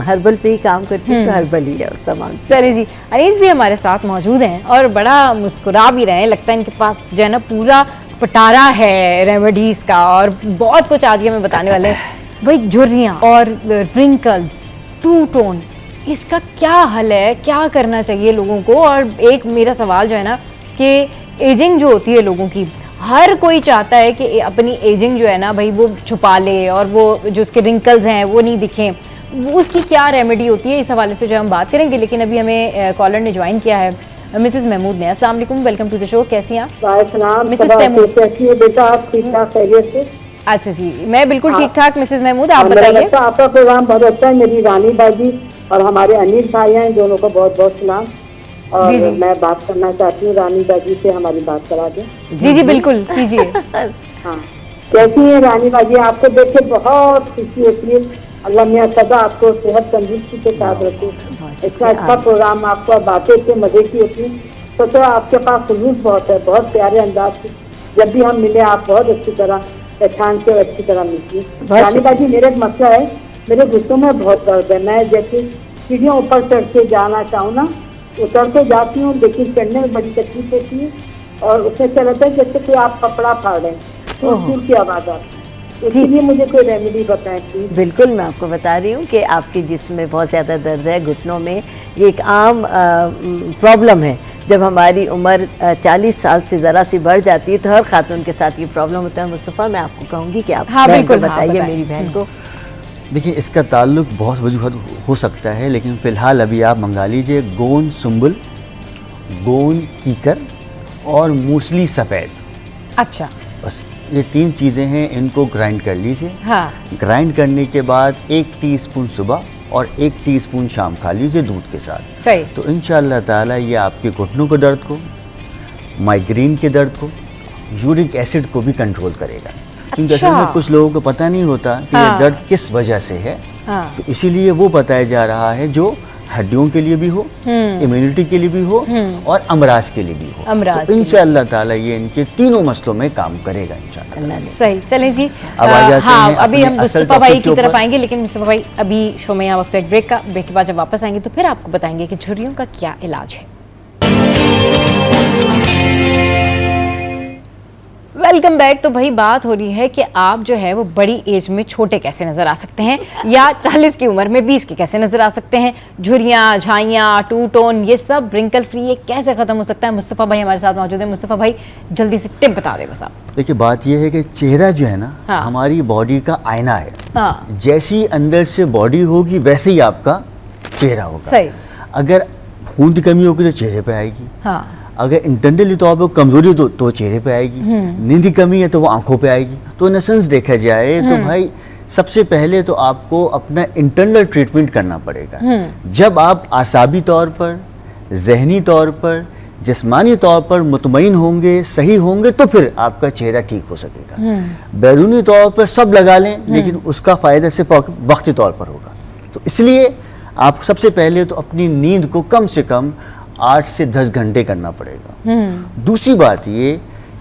हर्बल पे ही काम करती हूँ, तो हर्बल ही है तमाम। चलिए जी, अनीस भी हमारे साथ मौजूद हैं और बड़ा मुस्कुरा भी रहे हैं, लगता है इनके पास जो है ना पूरा पटारा है रेमेडीज़ का और बहुत कुछ आज हमें बताने वाले हैं। भाई झुर्रियाँ और रिंकल्स, टू टोन, इसका क्या हल है, क्या करना चाहिए लोगों को? और एक मेरा सवाल जो है ना कि एजिंग जो होती है लोगों की, हर कोई चाहता है कि अपनी एजिंग जो है ना भाई वो छुपा ले और वो जो उसके रिंकल्स हैं वो नहीं दिखें। उसकी क्या रेमेडी होती है, इस हवाले से जो हम बात करेंगे। लेकिन अभी हमें कॉलर ने ज्वाइन किया है, मिसेस महमूद ने। अस्सलाम वालेकुम, वेलकम टू द शो। कैसी हैं आप मिसेस महमूद? बेटा आप ठीक ठाक खैरियत से? अच्छा जी, मैं बिल्कुल ठीक ठाक मिसेस महमूद, आप बताइए। आपका प्रोग्राम बहुत अच्छा है। मेरी रानी बाजी और हमारे अनिल भाई हैं, दोनों को बहुत बहुत सलाम। और जी, जी। मैं बात करना चाहती हूँ रानी बाजी से, हमारी बात करा दें। जी जी बिल्कुल कीजिए। हाँ, कैसी है रानी बाजी? आपको देख के बहुत खुशी होती है। अल्लाह मियां सदा आपको सेहत तंदुरुस्ती के साथ रखे। इतना अच्छा प्रोग्राम, आपको बातें इतने मजे की होती है। तो आपके पास खुलूस बहुत है, बहुत प्यारे अंदाज से जब भी हम मिले आप बहुत अच्छी तरह पहचान के अच्छी तरह मिलती है। रानी बाजी, मेरा एक मसला है, मेरे घुटनों में बहुत दर्द है। मैं जैसे सीढ़ियों ऊपर चढ़ के जाना चाहूँ ना, उतर तो जाती हूँ लेकिन चढ़ने में बड़ी तकलीफ होती है और उसमें क्या रहता है जैसे कि आप कपड़ा फाड़ रहे हैं, चूर की आवाज़ आती है। इसके लिए मुझे कोई रेमेडी बताएं प्लीज। बिल्कुल, मैं आपको बता रही हूँ कि आपके जिस्म में बहुत ज़्यादा दर्द है घुटनों में। ये एक आम प्रॉब्लम है। जब हमारी उम्र 40 साल से ज़रा सी बढ़ जाती है तो हर खातून के साथ ये प्रॉब्लम होता है। मुस्तफ़ा, मैं आपको कहूँगी कि आप हाँ, बहन को बिल्कुल, हाँ, बताइए, बताएं। मेरी बहन को। देखिए, इसका ताल्लुक बहुत वजूहत हो सकता है, लेकिन फ़िलहाल अभी आप मंगा लीजिए गोंद सुंबल, गोंद कीकर और मूसली सफ़ेद। अच्छा। बस ये 3 चीज़ें हैं, इनको ग्राइंड कर लीजिए। हाँ। ग्राइंड करने के बाद 1 टीस्पून सुबह और 1 टीस्पून शाम खा लीजिए दूध के साथ। सही। तो इंशाअल्लाह ताला ये आपके घुटनों के दर्द को, माइग्रेन के दर्द को, यूरिक एसिड को भी कंट्रोल करेगा। क्योंकि असल में कुछ लोगों को पता नहीं होता कि हाँ। ये दर्द किस वजह से है। हाँ। तो इसीलिए वो बताया जा रहा है जो हड्डियों के लिए भी हो, इम्यूनिटी के लिए भी हो और अमराज के लिए भी हो। अमराज तो इंशाअल्लाह ताला ये इनके तीनों मसलों में काम करेगा इंशाअल्लाह। सही। चलें जी, अब आ जाते हाँ, हैं अभी हम अपने असल मुस्तफ़ा भाई टॉपिक की के तरफ ऊपर। आएंगे, लेकिन मुस्तफ़ा भाई अभी शो में यहाँ वक्त है एक ब्रेक का। ब्रेक के बाद जब वापस आएंगे तो फिर आपको बताएंगे कि झुर्रियों का क्या इलाज है। Welcome back. तो भाई बात हो रही है कि आप जो है वो बड़ी एज में छोटे कैसे नज़र आ सकते हैं, या 40 की उम्र में 20 के कैसे नज़र आ सकते हैं। झुर्रियाँ, झाइयाँ, टू टोन, ये सब रिंकल फ्री ये कैसे ख़त्म हो सकता है। मुस्तफ़ा भाई हमारे साथ मौजूद है। मुस्तफ़ा भाई जल्दी से टिप बता दें बस आप। देखिए, बात यह है कि चेहरा जो है ना, हाँ। हमारी बॉडी का आईना है। हाँ। जैसी अंदर से बॉडी होगी वैसे ही आपका चेहरा होगा। सही। अगर खून की कमी होगी तो चेहरे पे आएगी। हाँ। अगर इंटरनली तौर पर कमजोरी तो चेहरे पे आएगी। नींद की कमी है तो वो आंखों पे आएगी। तो इन सेंस देखा जाए तो भाई सबसे पहले तो आपको अपना इंटरनल ट्रीटमेंट करना पड़ेगा। जब आप आसाबी तौर पर, जहनी तौर पर, जिस्मानी तौर पर मुतमईन होंगे, सही होंगे, तो फिर आपका चेहरा ठीक हो सकेगा। बैरूनी तौर पर सब लगा लें लेकिन उसका फ़ायदा सिर्फ वक्ती तौर पर होगा। तो इसलिए आप सबसे पहले तो अपनी नींद को कम से कम 8 से 10 घंटे करना पड़ेगा। दूसरी बात ये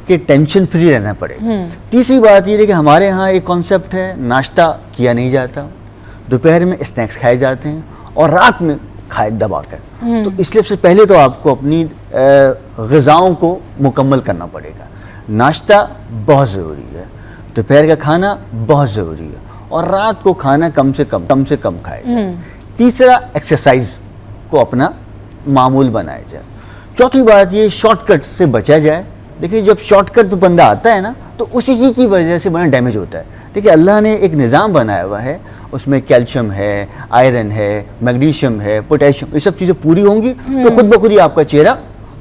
कि टेंशन फ्री रहना पड़ेगा। तीसरी बात ये है कि हमारे यहाँ एक कॉन्सेप्ट है, नाश्ता किया नहीं जाता, दोपहर में स्नैक्स खाए जाते हैं और रात में खाए दबाकर। तो इसलिए सबसे पहले तो आपको अपनी ग़िज़ाओं को मुकम्मल करना पड़ेगा। नाश्ता बहुत ज़रूरी है, दोपहर का खाना बहुत ज़रूरी है और रात को खाना कम से कम खाया जाए। तीसरा, एक्सरसाइज को अपना मामूल बनाया जाए। चौथी बात ये, शॉर्टकट से बचा जाए। देखिए, जब शॉर्टकट पे बंदा आता है ना तो उसी की वजह से बड़ा डैमेज होता है। देखिए, अल्लाह ने एक निज़ाम बनाया हुआ है, उसमें कैल्शियम है, आयरन है, मैग्नीशियम है, पोटेशियम, ये सब चीज़ें पूरी होंगी तो खुद ब खुद ही आपका चेहरा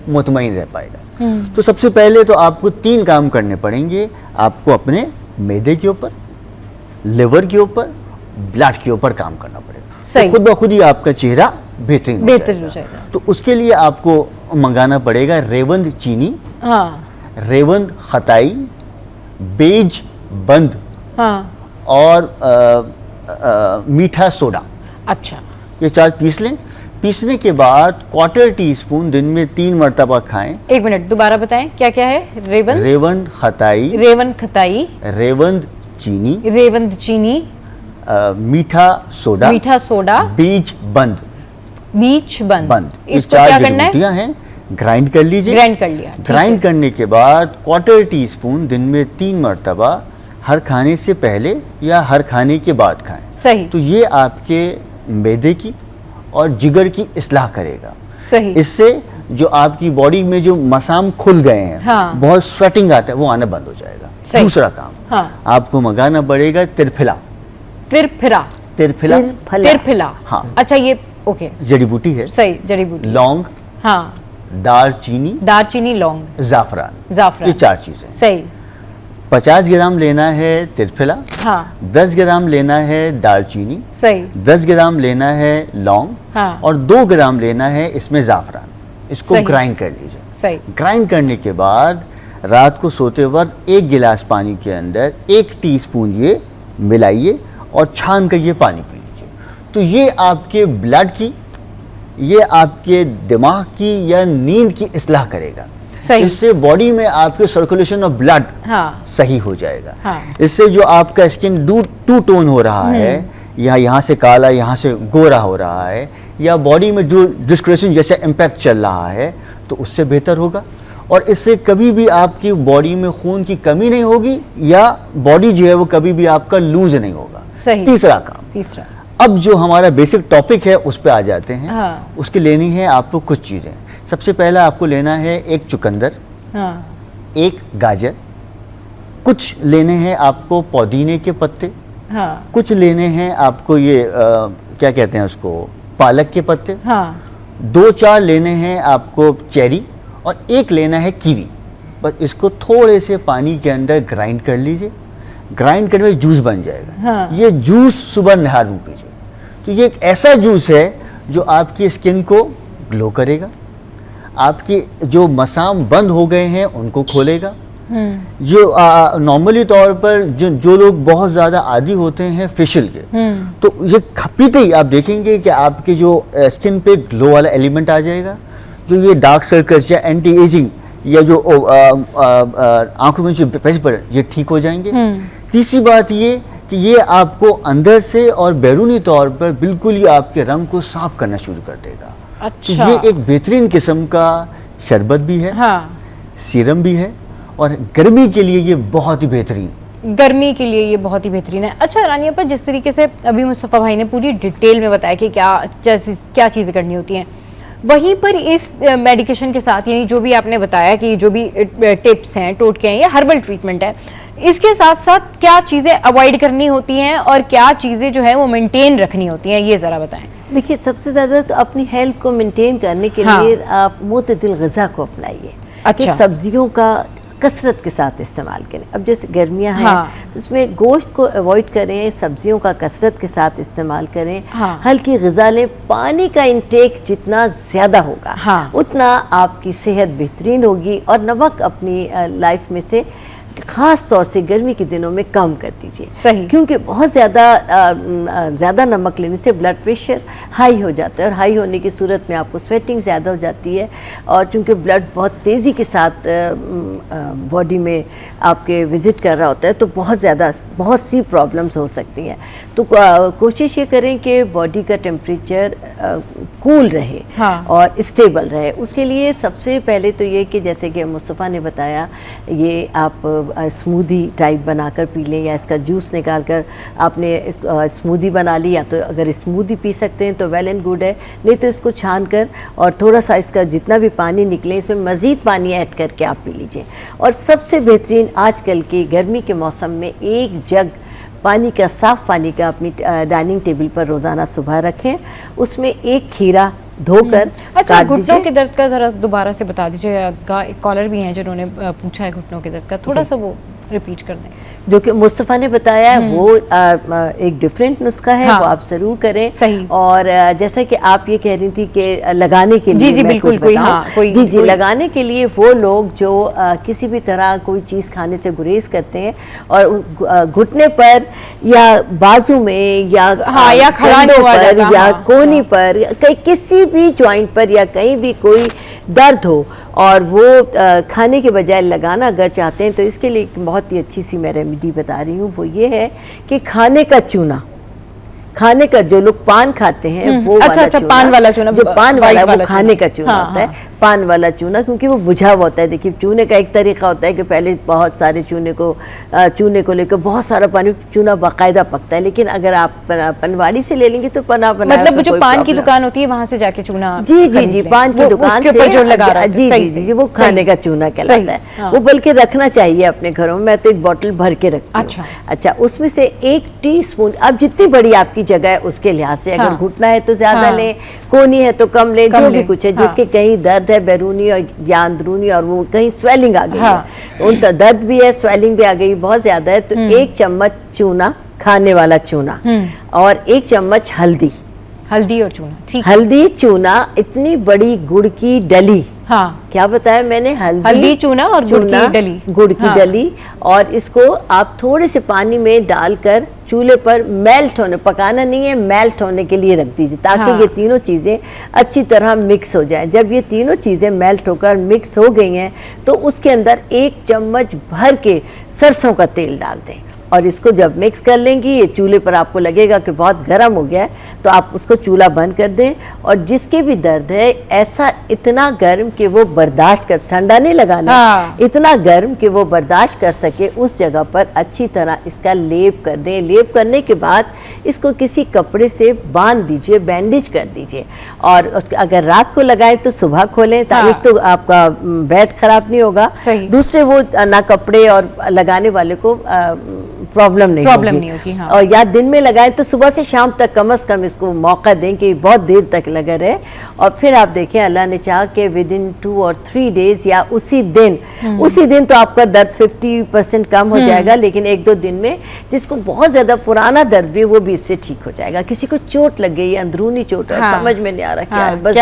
मुतमईन रह पाएगा। तो सबसे पहले तो आपको 3 काम करने पड़ेंगे। आपको अपने मैदे के ऊपर, लिवर के ऊपर, ब्लड के ऊपर काम करना पड़ेगा। तो खुद ब खुद ही आपका चेहरा बेहतरीन हो जाएगा। तो उसके लिए आपको मंगाना पड़ेगा रेवंद चीनी, रेवंद खताई, बेज बंद और मीठा सोडा। अच्छा। ये 4 पीस लें। पीसने के बाद 1/4 टीस्पून दिन में 3 मरतबा खाएं। 1 मिनट दोबारा बताएं क्या क्या है। रेवंद खताई, रेवंद चीनी, मीठा सोडा, बीज बंद। इसको क्या करना है? जड़िबूटियां हैं, ग्राइंड कर लीजिए। ग्राइंड कर लिया। ग्राइंड करने के बाद 1/4 टीस्पून दिन में 3 मरतबा हर खाने से पहले या हर खाने के बाद खाएं। सही। तो ये आपके मैदे की और जिगर की इस्लाह करेगा। सही। इससे जो आपकी बॉडी में जो मसाम खुल गए हैं, हाँ। बहुत स्वेटिंग आता है, वो आना बंद हो जाएगा। सही। दूसरा काम, हाँ। आपको मंगाना पड़ेगा तिरफिला। हाँ। अच्छा, ये ओके, जड़ी बूटी है। सही, जड़ी बूटी, लौंग, हाँ, दालचीनी, लौंग, जाफरान, ये 4 चीजें। सही। 50 ग्राम लेना है तिरफिला, हाँ। 10 ग्राम लेना है दालचीनी, सही। 10 ग्राम लेना है लौंग, हाँ। और 2 ग्राम लेना है इसमें जाफरान। इसको ग्राइंड कर लीजिए। सही। ग्राइंड करने के बाद रात को सोते वक्त 1 गिलास पानी के अंदर 1 टीस्पून ये मिलाइए और छान कर ये पानी पी लीजिए। तो ये आपके ब्लड की, ये आपके दिमाग की या नींद की इस्लाह करेगा। इससे बॉडी में आपके सर्कुलेशन ऑफ ब्लड सही हो जाएगा। इससे जो आपका स्किन टू टोन हो रहा है, या यहाँ से काला यहाँ से गोरा हो रहा है, या बॉडी में जो डिस्कलरेशन जैसा इम्पैक्ट चल रहा है, तो उससे बेहतर होगा। और इससे कभी भी आपकी बॉडी में खून की कमी नहीं होगी, या बॉडी जो है वो कभी भी आपका लूज नहीं होगा। सही। तीसरा अब जो हमारा बेसिक टॉपिक है उस पे आ जाते हैं। उसके लेनी है आपको कुछ चीज़ें। सबसे पहला आपको लेना है 1 चुकंदर, 1 गाजर, कुछ लेने हैं आपको पुदीने के पत्ते, कुछ लेने हैं आपको ये क्या कहते हैं उसको, पालक के पत्ते, 2-4 लेने हैं आपको चेरी, और 1 लेना है कीवी। बस इसको थोड़े से पानी के अंदर ग्राइंड कर लीजिए। ग्राइंड करने में जूस बन जाएगा। ये जूस सुबह नहा धो पीजिए। तो ये एक ऐसा जूस है जो आपकी स्किन को ग्लो करेगा, आपकी जो मसाम बंद हो गए हैं उनको खोलेगा। जो नॉर्मली तौर पर जो लोग बहुत ज़्यादा आदी होते हैं फेशियल के, तो ये पीते ही आप देखेंगे कि आपके जो स्किन पे ग्लो वाला एलिमेंट आ जाएगा। जो ये डार्क सर्कल्स या एंटी एजिंग या जो आंखों के नीचे पैच पर, ये ठीक हो जाएंगे। तीसरी बात ये कि ये आपको अंदर से और बैरूनी तौर पर बिल्कुल ही आपके रंग को साफ करना शुरू कर देगा। अच्छा। तो ये एक बेहतरीन किस्म का शरबत भी है, सीरम भी है, और गर्मी के लिए ये बहुत ही बेहतरीन, गर्मी के लिए ये बहुत ही बेहतरीन है। अच्छा रानी अपा, जिस तरीके से अभी मुस्तफ़ा भाई ने पूरी डिटेल में बताया कि क्या चीज़ें करनी होती हैं, वहीं पर इस मेडिकेशन के साथ, यानी जो भी आपने बताया कि जो भी टिप्स हैं, टोटके हैं या हर्बल ट्रीटमेंट है, इसके साथ साथ क्या चीज़ें अवॉइड करनी होती हैं और क्या चीज़ें जो है वो मेंटेन रखनी होती हैं, ये ज़रा बताएं। देखिए, सबसे ज़्यादा तो अपनी हेल्थ को मेंटेन करने के लिए आप मुतदिल ग़िज़ा को अपनाइए। अच्छा। सब्जियों का कसरत के साथ इस्तेमाल करें। अब जैसे गर्मियां हैं, तो उसमें गोश्त को अवॉइड करें, सब्जियों का कसरत के साथ इस्तेमाल करें, हल्की ग़िज़ा लें। पानी का इंटेक जितना ज़्यादा होगा उतना आपकी सेहत बेहतरीन होगी। और नमक अपनी लाइफ में से ख़ास तौर से गर्मी के दिनों में कम कर दीजिए। सही। क्योंकि बहुत ज़्यादा नमक लेने से ब्लड प्रेशर हाई हो जाता है, और हाई होने की सूरत में आपको स्वेटिंग ज़्यादा हो जाती है। और चूँकि ब्लड बहुत तेज़ी के साथ बॉडी में आपके विज़िट कर रहा होता है, तो बहुत सी प्रॉब्लम्स हो सकती हैं। तो कोशिश ये करें कि बॉडी का टेम्परेचर कूल रहे और स्टेबल रहे। उसके लिए सबसे पहले तो ये कि जैसे कि मुस्तफ़ा ने बताया, ये आप स्मूदी टाइप बनाकर पी लें, या इसका जूस निकाल कर आपने स्मूदी बना ली। या तो अगर स्मूदी पी सकते हैं तो वेल एंड गुड है, नहीं तो इसको छान कर और थोड़ा सा इसका जितना भी पानी निकले इसमें मज़ीद पानी ऐड करके आप पी लीजिए। और सबसे बेहतरीन आजकल की गर्मी के मौसम में 1 जग पानी का, साफ़ पानी का अपनी डाइनिंग टेबल पर रोज़ाना सुबह रखें। उसमें 1 खीरा धोकर अच्छा, घुटनों के दर्द का ज़रा दोबारा से बता दीजिएगा। एक कॉलर भी हैं जिन्होंने पूछा है घुटनों के दर्द का, थोड़ा सा वो रिपीट कर दें। जो कि मुस्तफ़ा ने बताया है वो एक डिफरेंट नुस्खा है, वो आप ज़रूर करें। सही। और जैसा कि आप ये कह रही थी कि लगाने के लिए, जी बिल्कुल, कोई लगाने के लिए वो लोग जो किसी भी तरह कोई चीज़ खाने से गुरेज करते हैं और घुटने पर या बाजू में या खड़ाने पर या कोहनी पर, किसी भी जॉइंट पर या कहीं भी कोई दर्द हो और वो खाने के बजाय लगाना अगर चाहते हैं, तो इसके लिए एक बहुत ही अच्छी सी मैं रेमेडी बता रही हूँ। वो ये है कि खाने का चूना, खाने का, जो लोग पान खाते हैं वो अच्छा, पान वाला चूना, जो पान वाला वो खाने का चूना होता है, पान वाला चूना, क्योंकि वो बुझा हुआ होता है। देखिए, चूने का एक तरीका होता है कि पहले बहुत सारे चूने को लेकर बहुत सारा पानी, चूना बाकायदा पकता है। लेकिन अगर आप पनवाड़ी से ले लेंगे तो पना मतलब जो पान की दुकान होती है वहाँ से जाके चूना, जी पान की दुकान से जो लगा रहा है, जी वो खाने का चूना कहलाता है। वो बल्कि रखना चाहिए अपने घरों में। मैं तो एक बोतल भर के रखती हूँ। अच्छा, उसमें से 1 टीस्पून, अब जितनी बड़ी आपकी जगह है उसके लिहाज से, अगर घुटना है तो ज्यादा लें, कोनी है तो कम लें, जो भी कुछ है, जिसके कहीं दर्द है बैरूनी और या अंदरूनी और वो कहीं स्वेलिंग आ गई है, तो उन दर्द भी है, स्वेलिंग भी आ गई बहुत ज्यादा है, तो 1 चम्मच चूना, खाने वाला चूना, और 1 चम्मच हल्दी, हल्दी और चूना, ठीक। हल्दी, चूना, इतनी बड़ी गुड़ की डली, हाँ, क्या बताया मैंने, हल्दी, चूना और गुड़ की डली, गुड़ की डली, और इसको आप थोड़े से पानी में डालकर चूल्हे पर मेल्ट होने, पकाना नहीं है, मेल्ट होने के लिए रख दीजिए, ताकि ये तीनों चीज़ें अच्छी तरह मिक्स हो जाएं। जब ये तीनों चीज़ें मेल्ट होकर मिक्स हो गई हैं तो उसके अंदर 1 चम्मच भर के सरसों का तेल डाल दें, और इसको जब मिक्स कर लेंगी, ये चूल्हे पर आपको लगेगा कि बहुत गर्म हो गया है, तो आप उसको चूल्हा बंद कर दें। और जिसके भी दर्द है, ऐसा इतना गर्म कि वो बर्दाश्त कर, ठंडा नहीं लगाना, इतना गर्म कि वो बर्दाश्त कर सके, उस जगह पर अच्छी तरह इसका लेप कर दें। लेप करने के बाद इसको किसी कपड़े से बांध दीजिए, बैंडेज कर दीजिए, और अगर रात को लगाएं तो सुबह खोलें, ताकि तो आपका बेड खराब नहीं होगा, दूसरे वो ना कपड़े और लगाने वाले को प्रॉब्लम नहीं होगी। हाँ। और या दिन में लगाएं तो सुबह से शाम तक कम से कम इसको मौका दें कि बहुत देर तक लगा रहे, और फिर आप देखें अल्लाह ने चाहा कि विदिन 2 और 3 डेज या उसी दिन तो आपका दर्द 50% कम हो जाएगा, लेकिन 1-2 दिन में जिसको बहुत ज़्यादा पुराना दर्द भी, वो भी इससे ठीक हो जाएगा। किसी को चोट लग गई, अंदरूनी चोट है, समझ में नहीं आ रहा क्या है, बस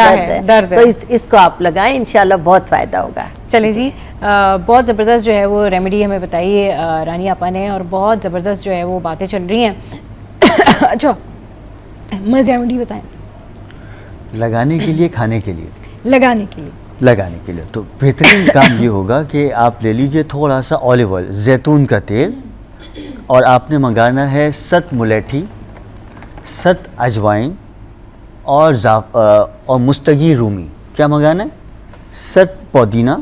दर्द है, तो इसको आप लगाएं, इंशाल्लाह बहुत फ़ायदा होगा। चलें जी, बहुत ज़बरदस्त जो है वो रेमेडी हमें बताई है रानी आपा ने, और बहुत ज़बरदस्त जो है वो बातें चल रही हैं। अच्छा, मज़े रेमेडी बताएं। लगाने के लिए, खाने के लिए, लगाने के लिए तो बेहतरीन काम ये होगा कि आप ले लीजिए थोड़ा सा ऑलिव ऑयल, जैतून का तेल, और आपने मंगाना है 7 मुलेठी, 7 अजवाइन और मुस्तगी रूमी। क्या मंगाना है? 7 पुदीना,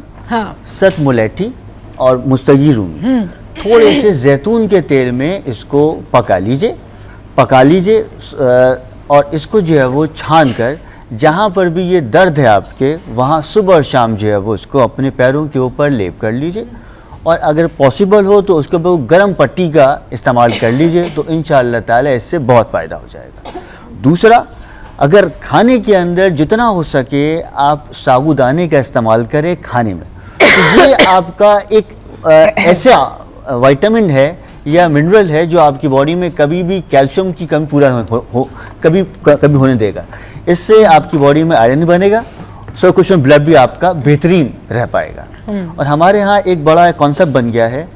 7 मुलेठी और मुस्तगी रूमी। थोड़े से जैतून के तेल में इसको पका लीजिए, और इसको जो है वो छान कर, जहाँ पर भी ये दर्द है आपके, वहाँ सुबह और शाम जो है वो इसको अपने पैरों के ऊपर लेप कर लीजिए, और अगर पॉसिबल हो तो उसके ऊपर गर्म पट्टी का इस्तेमाल कर लीजिए, तो इंशाअल्लाह ताला इससे बहुत फ़ायदा हो जाएगा। दूसरा, अगर खाने के अंदर जितना हो सके आप साबूदाने का इस्तेमाल करें खाने में, तो ये आपका एक ऐसा विटामिन है या मिनरल है जो आपकी बॉडी में कभी भी कैल्शियम की कमी पूरा कभी होने देगा। इससे आपकी बॉडी में आयरन बनेगा, सर्कुलेशन ब्लड भी आपका बेहतरीन रह पाएगा। और हमारे यहाँ एक बड़ा कॉन्सेप्ट बन गया है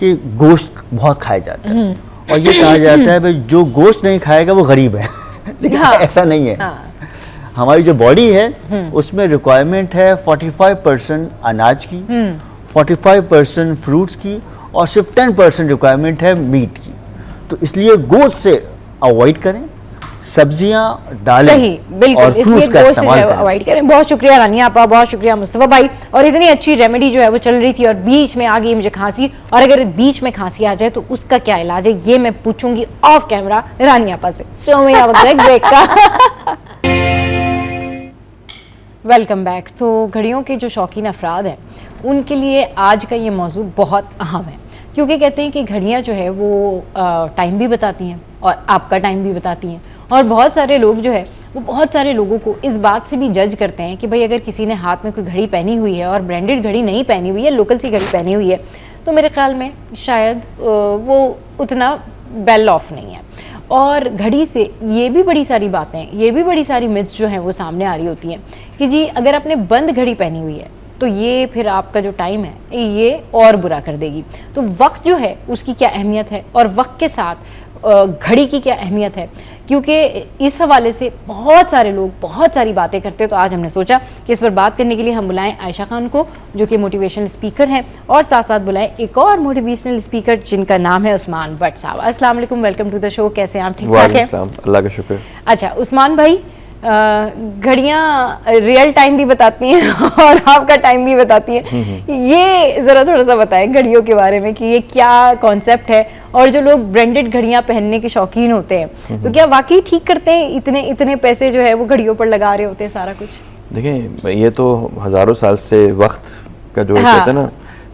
कि गोश्त बहुत खाया जाता है, और ये कहा जाता है भाई जो गोश्त नहीं खाएगा वो गरीब है, लेकिन ऐसा नहीं है। हमारी जो बॉडी है उसमें रिक्वायरमेंट है 45% अनाज की, 45% फ्रूट्स की, और सिर्फ 10% रिक्वायरमेंट है मीट की। तो इसलिए गोश्त से अवॉइड करें, सब्जियां, दालें और फ्रूट्स का इस्तेमाल अवॉइड करें। बहुत शुक्रिया रानी आपा, बहुत शुक्रिया मुस्तफा भाई। और इतनी अच्छी रेमेडी जो है वो चल रही थी, और बीच में आ गई मुझे खांसी, और अगर बीच में खांसी आ जाए तो उसका क्या इलाज है, ये मैं पूछूंगी ऑफ कैमरा रानी आपा से। शो में ब्रेक का। Welcome back. तो घड़ियों के जो शौकीन अफराद हैं उनके लिए आज का ये मौजू बहुत अहम है, क्योंकि कहते हैं कि घड़ियाँ जो है वो टाइम भी बताती हैं और आपका टाइम भी बताती हैं, और बहुत सारे लोग जो है वो बहुत सारे लोगों को इस बात से भी जज करते हैं कि भाई अगर किसी ने हाथ में कोई घड़ी पहनी हुई है और ब्रांडेड घड़ी नहीं पहनी हुई है, लोकल सी घड़ी पहनी हुई है, तो मेरे ख्याल में शायद वो उतना वेल ऑफ नहीं है। और घड़ी से ये भी बड़ी सारी बातें, ये भी बड़ी सारी मिथ्स जो हैं वो सामने आ रही होती हैं कि जी अगर आपने बंद घड़ी पहनी हुई है तो ये फिर आपका जो टाइम है ये और बुरा कर देगी। तो वक्त जो है उसकी क्या अहमियत है, और वक्त के साथ घड़ी की क्या अहमियत है, क्योंकि इस हवाले से बहुत सारे लोग बहुत सारी बातें करते हैं। तो आज हमने सोचा कि इस पर बात करने के लिए हम बुलाएं आयशा खान को, जो कि मोटिवेशनल स्पीकर हैं, और साथ साथ बुलाएं एक और मोटिवेशनल स्पीकर जिनका नाम है उस्मान भट्ट साहब। अस्सलाम वालेकुम, वेलकम टू द शो। कैसे हैं आप? ठीक ठाक हैं? अल्लाह का शुक्र। अच्छा उस्मान भाई, घड़ियाँ रियल टाइम भी बताती हैं और आपका टाइम भी बताती हैं, ये ज़रा थोड़ा सा बताएं घड़ियों के बारे में कि ये क्या कॉन्सेप्ट है, और जो लोग ब्रांडेड घड़ियाँ पहनने के शौकीन होते हैं तो क्या वाकई ठीक करते हैं? इतने पैसे जो है वो घड़ियों पर लगा रहे होते हैं सारा कुछ। देखें, ये तो हज़ारों साल से वक्त का जो कहते हैं ना,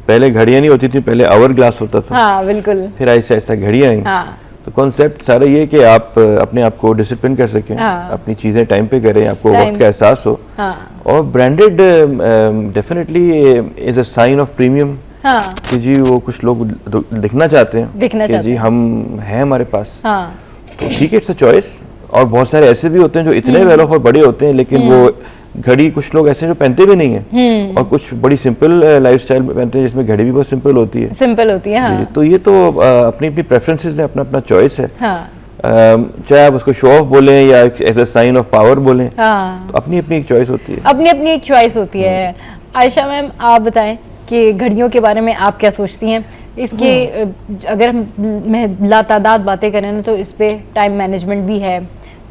पहले घड़ियाँ नहीं होती थी, पहले आवर ग्लास होता था। हाँ बिल्कुल। फिर ऐसा ऐसा घड़ियाँ आई। हाँ। तो कॉन्सेप्ट सारा ये कि आप अपने आप को डिसिप्लिन कर सकें, अपनी चीज़ें टाइम पे करें, आपको वक्त का एहसास हो। और branded definitely is a sign of premium, कि जी वो कुछ लोग दिखना चाहते हैं कि जी हम हैं हमारे पास, तो ठीक है, इट्स अ चॉइस। और बहुत सारे ऐसे भी होते हैं जो इतने वेल ऑफ और बड़े होते हैं, लेकिन वो घड़ी कुछ लोग ऐसे जो पहनते भी नहीं है, और कुछ बड़ी सिंपल लाइफस्टाइल में पहनते हैं जिसमें घड़ी भी बहुत सिंपल होती है। हाँ। तो ये तो अपनी अपनी प्रेफरेंसेस है, अपना अपना चॉइस है। चाहे आप उसको शो ऑफ बोलें या as a sign of power बोलें, तो अपनी अपनी एक चॉइस होती है। अपनी अपनी एक चॉइस होती है। आयशा मैम, आप बताएं कि घड़ियों के बारे में आप क्या सोचती हैं? इसके अगर हम लातादाद बातें करें ना, तो इस पे टाइम मैनेजमेंट भी है,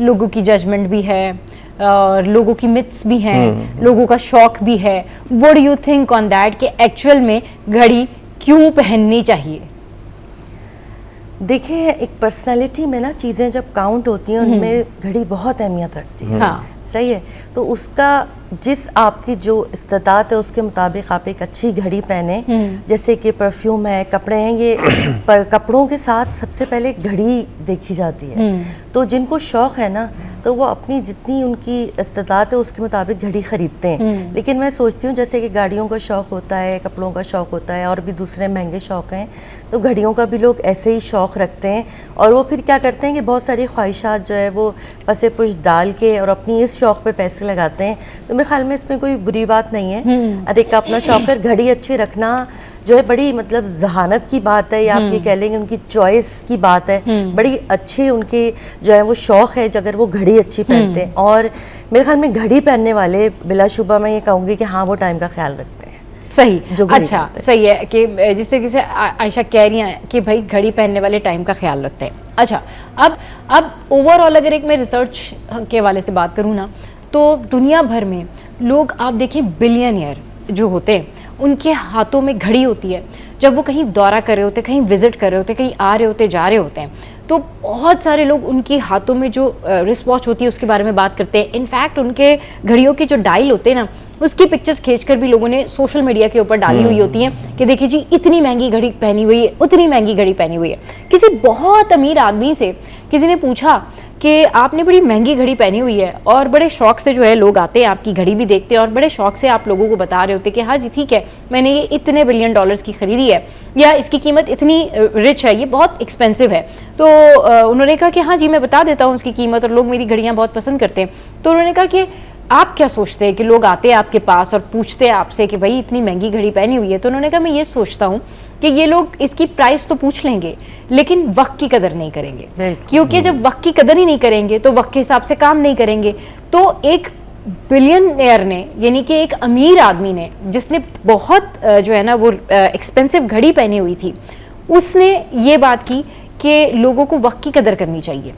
लोगों की जजमेंट भी है, और लोगों की मिथ्स भी हैं, लोगों का शौक भी है। What do you think on that कि एक्चुअल में घड़ी क्यों पहननी चाहिए? देखिए, एक पर्सनालिटी में ना चीज़ें जब काउंट होती हैं उनमें घड़ी बहुत अहमियत रखती है। हाँ। सही है। तो उसका जिस आपकी जो इस्तात है उसके मुताबिक आप एक अच्छी घड़ी पहने, जैसे कि परफ्यूम है, कपड़े हैं, ये पर कपड़ों के साथ सबसे पहले घड़ी देखी जाती है। तो जिनको शौक है ना, तो वो अपनी जितनी उनकी इस्तात है उसके मुताबिक घड़ी खरीदते हैं। लेकिन मैं सोचती हूँ जैसे कि गाड़ियों का शौक होता है, कपड़ों का शौक होता है, और भी दूसरे महंगे शौक हैं, तो घड़ियों का भी लोग ऐसे ही शौक रखते हैं। और वो फिर क्या करते हैं कि बहुत सारी ख्वाहिशात जो है वो पसे पुश डाल के और अपनी इस शौक पे पैसे लगाते हैं। तो मेरे ख्याल में इसमें कोई बुरी बात नहीं है। अरे का अपना शौक है, घड़ी अच्छी रखना जो है बड़ी मतलब जहानत की बात है, या आप ये कह लेंगे उनकी चॉइस की बात है। बड़ी अच्छी उनकी जो है वो शौक है अगर वो घड़ी अच्छी पहनते हैं। और मेरे ख्याल में घड़ी पहनने वाले बिलाशुबा मैं ये कहूँगी कि हाँ, वो टाइम का ख्याल रखते हैं। सही, अच्छा, सही है कि जिस तरीके से आयशा कह रही हैं कि भाई घड़ी पहनने वाले टाइम का ख्याल रखते हैं। अच्छा, अब ओवरऑल अगर एक मैं रिसर्च के हवाले से बात करूँ ना, तो दुनिया भर में लोग, आप देखें, बिलियनियर जो होते हैं उनके हाथों में घड़ी होती है। जब वो कहीं दौरा कर रहे होते, कहीं विजिट कर रहे होते, कहीं आ रहे होते, जा रहे होते हैं, तो बहुत सारे लोग उनकी हाथों में जो रिस्ट वॉच होती है उसके बारे में बात करते हैं। इनफैक्ट उनके घड़ियों के जो डायल होते हैं ना, उसकी पिक्चर्स खींचकर भी लोगों ने सोशल मीडिया के ऊपर डाली हुई होती हैं कि देखिए जी, इतनी महंगी घड़ी पहनी हुई है, उतनी महंगी घड़ी पहनी हुई है। किसी बहुत अमीर आदमी से किसी ने पूछा कि आपने बड़ी महंगी घड़ी पहनी हुई है, और बड़े शौक से जो है लोग आते हैं, आपकी घड़ी भी देखते हैं, और बड़े शौक से आप लोगों को बता रहे होते हैं कि हाँ जी ठीक है, मैंने ये इतने बिलियन डॉलर्स की खरीदी है, या इसकी कीमत इतनी रिच है, ये बहुत एक्सपेंसिव है। तो उन्होंने कहा कि हाँ जी, मैं बता देता हूँ उसकी कीमत, और लोग मेरी घड़ियाँ बहुत पसंद करते हैं। तो उन्होंने कहा कि आप क्या सोचते हैं कि लोग आते हैं आपके पास और पूछते हैं आपसे कि भाई इतनी महंगी घड़ी पहनी हुई है? तो उन्होंने कहा मैं ये सोचता हूँ कि ये लोग इसकी प्राइस तो पूछ लेंगे, लेकिन वक्त की कदर नहीं करेंगे, क्योंकि जब वक्त की कदर ही नहीं करेंगे तो वक्त के हिसाब से काम नहीं करेंगे। तो एक बिलियनियर ने, यानी कि एक अमीर आदमी ने, जिसने बहुत जो है ना वो एक्सपेंसिव घड़ी पहनी हुई थी, उसने ये बात की कि लोगों को वक्त की कदर करनी चाहिए।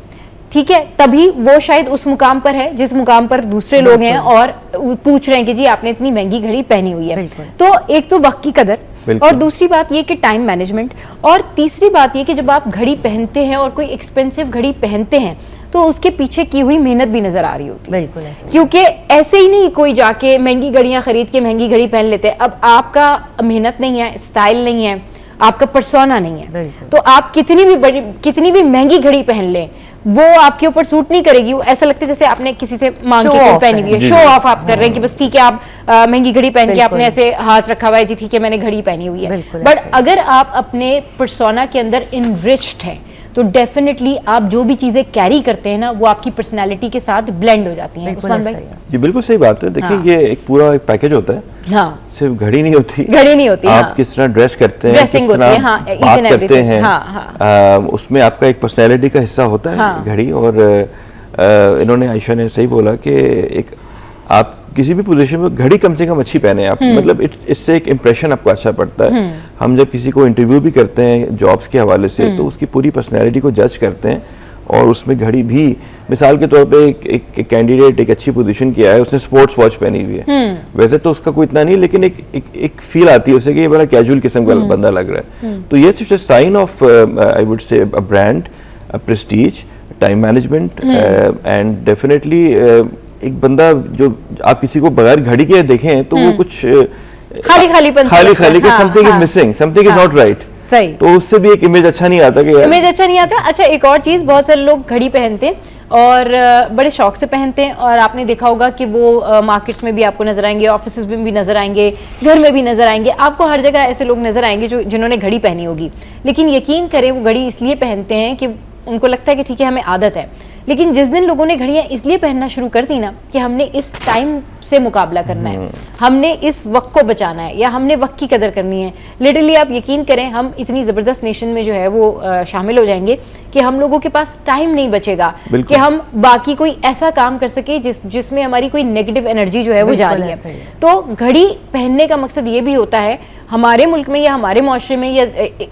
ठीक है, तभी वो शायद उस मुकाम पर है जिस मुकाम पर दूसरे लोग हैं और पूछ रहे हैं कि जी आपने इतनी महंगी घड़ी पहनी हुई है। तो एक तो वक्त की कदर, और दूसरी बात ये कि टाइम मैनेजमेंट, और तीसरी बात ये कि जब आप घड़ी पहनते हैं और कोई एक्सपेंसिव घड़ी पहनते हैं तो उसके पीछे की हुई मेहनत भी नजर आ रही होती है। बिल्कुल ऐसे, क्योंकि ऐसे ही नहीं कोई जाके महंगी घड़ियां खरीद के महंगी घड़ी पहन लेते हैं। अब आपका मेहनत नहीं है, स्टाइल नहीं है, आपका पर्सोना नहीं है, तो आप कितनी भी महंगी घड़ी पहन लें, वो आपके ऊपर सूट नहीं करेगी। वो ऐसा लगता है जैसे आपने किसी से मांग के पहनी हुई है, शो ऑफ आप कर रहे हैं कि बस ठीक है, आप महंगी घड़ी पहन के आपने ऐसे हाथ रखा हुआ है, जी ठीक है मैंने घड़ी पहनी हुई है। बट अगर आप अपने पर्सोना के अंदर इनरिच्ड हैं तो डेफिनेटली आप जो भी चीजें कैरी करते हैं ना, वो आपकी पर्सनालिटी के साथ ब्लेंड हो जाती हैं। उस्मान भाई, ये बिल्कुल सही बात है। देखिए ये एक पूरा एक पैकेज होता है, हाँ, सिर्फ घड़ी नहीं होती, आप हाँ, किस तरह ड्रेस करते हैं, किस तरह बात करते हैं, उसमें आपका एक पर्सनैलिटी का हिस्सा होता है घड़ी। और इन्होंने, आयशा ने सही बोला कि एक आप किसी भी पोजीशन में घड़ी कम से कम अच्छी पहने आप, मतलब इससे एक इम्प्रेशन आपको अच्छा पड़ता है। हम जब किसी को इंटरव्यू भी करते हैं जॉब्स के हवाले से, तो उसकी पूरी पर्सनैलिटी को जज करते हैं, और उसमें घड़ी भी, मिसाल के तौर पे एक कैंडिडेट एक अच्छी पोजीशन किया है, उसने स्पोर्ट्स वॉच पहनी हुई है, वैसे तो उसका कोई इतना नहीं, लेकिन एक फील आती है उसे कि ये बड़ा कैजुअल किस्म का बंदा लग रहा है। तो ये सिर्फ sign of, I would say, a brand, a Prestige, time management, and definitely एक बंदा जो आप किसी को बगैर घड़ी के देखें तो वो कुछ खाली के something is missing, something is not right. सही, तो उससे भी एक इमेज अच्छा नहीं आता कि इमेज अच्छा नहीं आता। अच्छा, एक और चीज, बहुत सारे लोग घड़ी पहनते हैं और बड़े शौक से पहनते हैं, और आपने देखा होगा कि वो मार्केट्स में भी आपको नजर आएंगे, ऑफिस में भी नजर आएंगे, घर में भी नजर आएंगे, आपको हर जगह ऐसे लोग नजर आएंगे जो जिन्होंने घड़ी पहनी होगी। लेकिन यकीन करें वो घड़ी इसलिए पहनते हैं कि उनको लगता है कि ठीक है हमें आदत है, लेकिन जिस दिन लोगों ने घड़ियां इसलिए पहनना शुरू कर दी ना कि हमने इस टाइम से मुकाबला करना है, हमने इस वक्त को बचाना है, या हमने वक्त की कदर करनी है, लिटरली आप यकीन करें हम इतनी ज़बरदस्त नेशन में जो है वो शामिल हो जाएंगे कि हम लोगों के पास टाइम नहीं बचेगा कि हम बाकी कोई ऐसा काम कर सके जिसमें हमारी कोई नेगेटिव एनर्जी जो है वो जा रही है। तो घड़ी पहनने का मकसद ये भी होता है हमारे मुल्क में या हमारे माशरे में या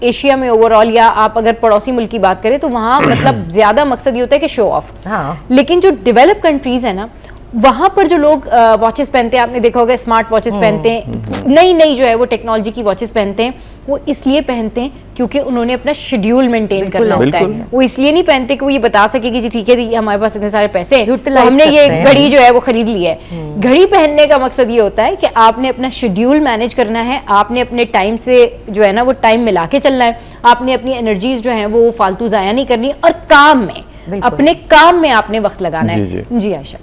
एशिया में ओवरऑल, या आप अगर पड़ोसी मुल्क की बात करें तो वहाँ मतलब ज्यादा मकसद ये होता है कि शो ऑफ। लेकिन जो डेवलप कंट्रीज है ना, वहां पर जो लोग वॉचेस पहनते हैं, आपने देखा होगा स्मार्ट वॉचेस पहनते हैं, नई नई जो है वो टेक्नोलॉजी की वॉचेस पहनते हैं, वो इसलिए पहनते हैं क्योंकि उन्होंने अपना शेड्यूल मेंटेन करना होता है। वो इसलिए नहीं पहनते कि वो ये बता सके कि जी ठीक है हमारे पास इतने सारे पैसे हैं तो हमने ये घड़ी जो है वो खरीद ली है। घड़ी पहनने का मकसद ये होता है कि आपने अपना शेड्यूल मैनेज करना है, आपने अपने टाइम से जो है ना वो टाइम मिला के चलना है, आपने अपनी एनर्जीज जो है वो फालतू जाया नहीं करनी, और काम में अपने काम में आपने वक्त लगाना है। जी आयशा,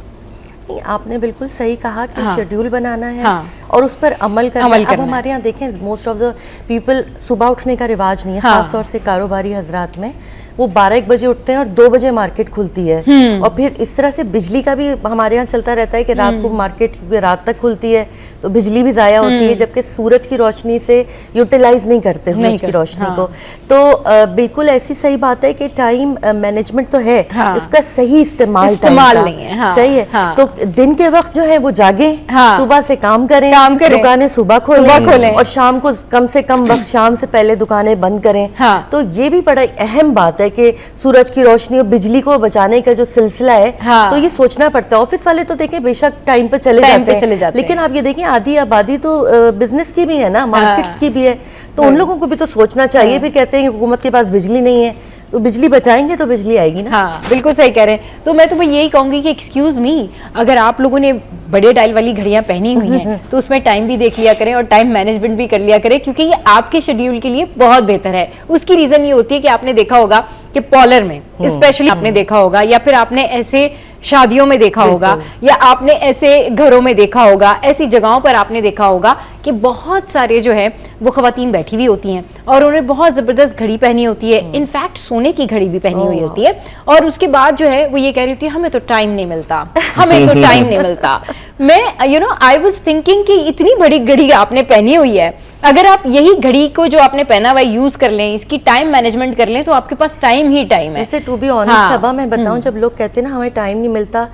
आपने बिल्कुल सही कहा कि शेड्यूल बनाना है और उस पर अमल करना है। अब हमारे यहाँ देखें मोस्ट ऑफ द पीपल सुबह उठने का रिवाज नहीं है, खासतौर से कारोबारी हजरात में। वो 12-1 बजे उठते हैं और 2 बजे मार्केट खुलती है, और फिर इस तरह से बिजली का भी हमारे यहाँ चलता रहता है कि रात को मार्केट रात तक खुलती है तो बिजली भी ज़ाया होती है, जबकि सूरज की रोशनी से यूटिलाइज नहीं करते सूरज की रोशनी को। तो बिल्कुल ऐसी सही बात है कि टाइम मैनेजमेंट तो है, उसका सही इस्तेमाल नहीं है। सही है। तो दिन के वक्त जो है वो जागे, सुबह से काम करें, दुकानें सुबह खोलें और शाम को कम से कम वक्त शाम से पहले दुकानें बंद करें। तो ये भी बड़ा अहम बात है कि सूरज की रोशनी और बिजली को बचाने का जो सिलसिला है, तो ये सोचना पड़ता है। ऑफिस वाले तो देखें बेशक टाइम पे चले जाते हैं, लेकिन आप ये देखें आधी आबादी तो बिजनेस की भी है ना, मार्केट्स की भी है, तो उन लोगों को भी तो सोचना चाहिए। फिर कहते हैं कि हुकूमत के पास बिजली नहीं है, तो बिजली बचाएंगे तो बिजली आएगी ना। हाँ बिल्कुल सही कह रहे हैं। तो मैं तुम्हें यही कहूंगी कि एक्सक्यूज मी, अगर आप लोगों ने बड़े डायल वाली घड़ियां पहनी हुई हैं तो उसमें टाइम भी देख लिया करें और टाइम मैनेजमेंट भी कर लिया करें, क्योंकि ये आपके शेड्यूल के लिए बहुत बेहतर है। उसकी रीजन ये होती है कि आपने देखा होगा कि पार्लर में स्पेशली आपने देखा होगा, या फिर आपने ऐसे शादियों में देखा होगा, या आपने ऐसे घरों में देखा होगा, ऐसी जगहों पर आपने देखा होगा कि बहुत सारे जो है वो खवातीन बैठी हुई होती हैं और उन्होंने बहुत ज़बरदस्त घड़ी पहनी होती है, इनफैक्ट सोने की घड़ी भी पहनी हुई होती है, और उसके बाद जो है वो ये कह रही होती है हमें तो टाइम नहीं मिलता, हमें तो टाइम नहीं मिलता। मैं आई वाज थिंकिंग कि इतनी बड़ी घड़ी आपने पहनी हुई है, अगर आप यही घड़ी को जो आपने पहना हुआ यूज कर लें, इसकी टाइम मैनेजमेंट कर लें, तो आपके पास टाइम ही टाइम है। वैसे टू बी ऑनेस्ट सबा मैं बताऊं, जब लोग कहते हैं ना हमें टाइम नहीं मिलता,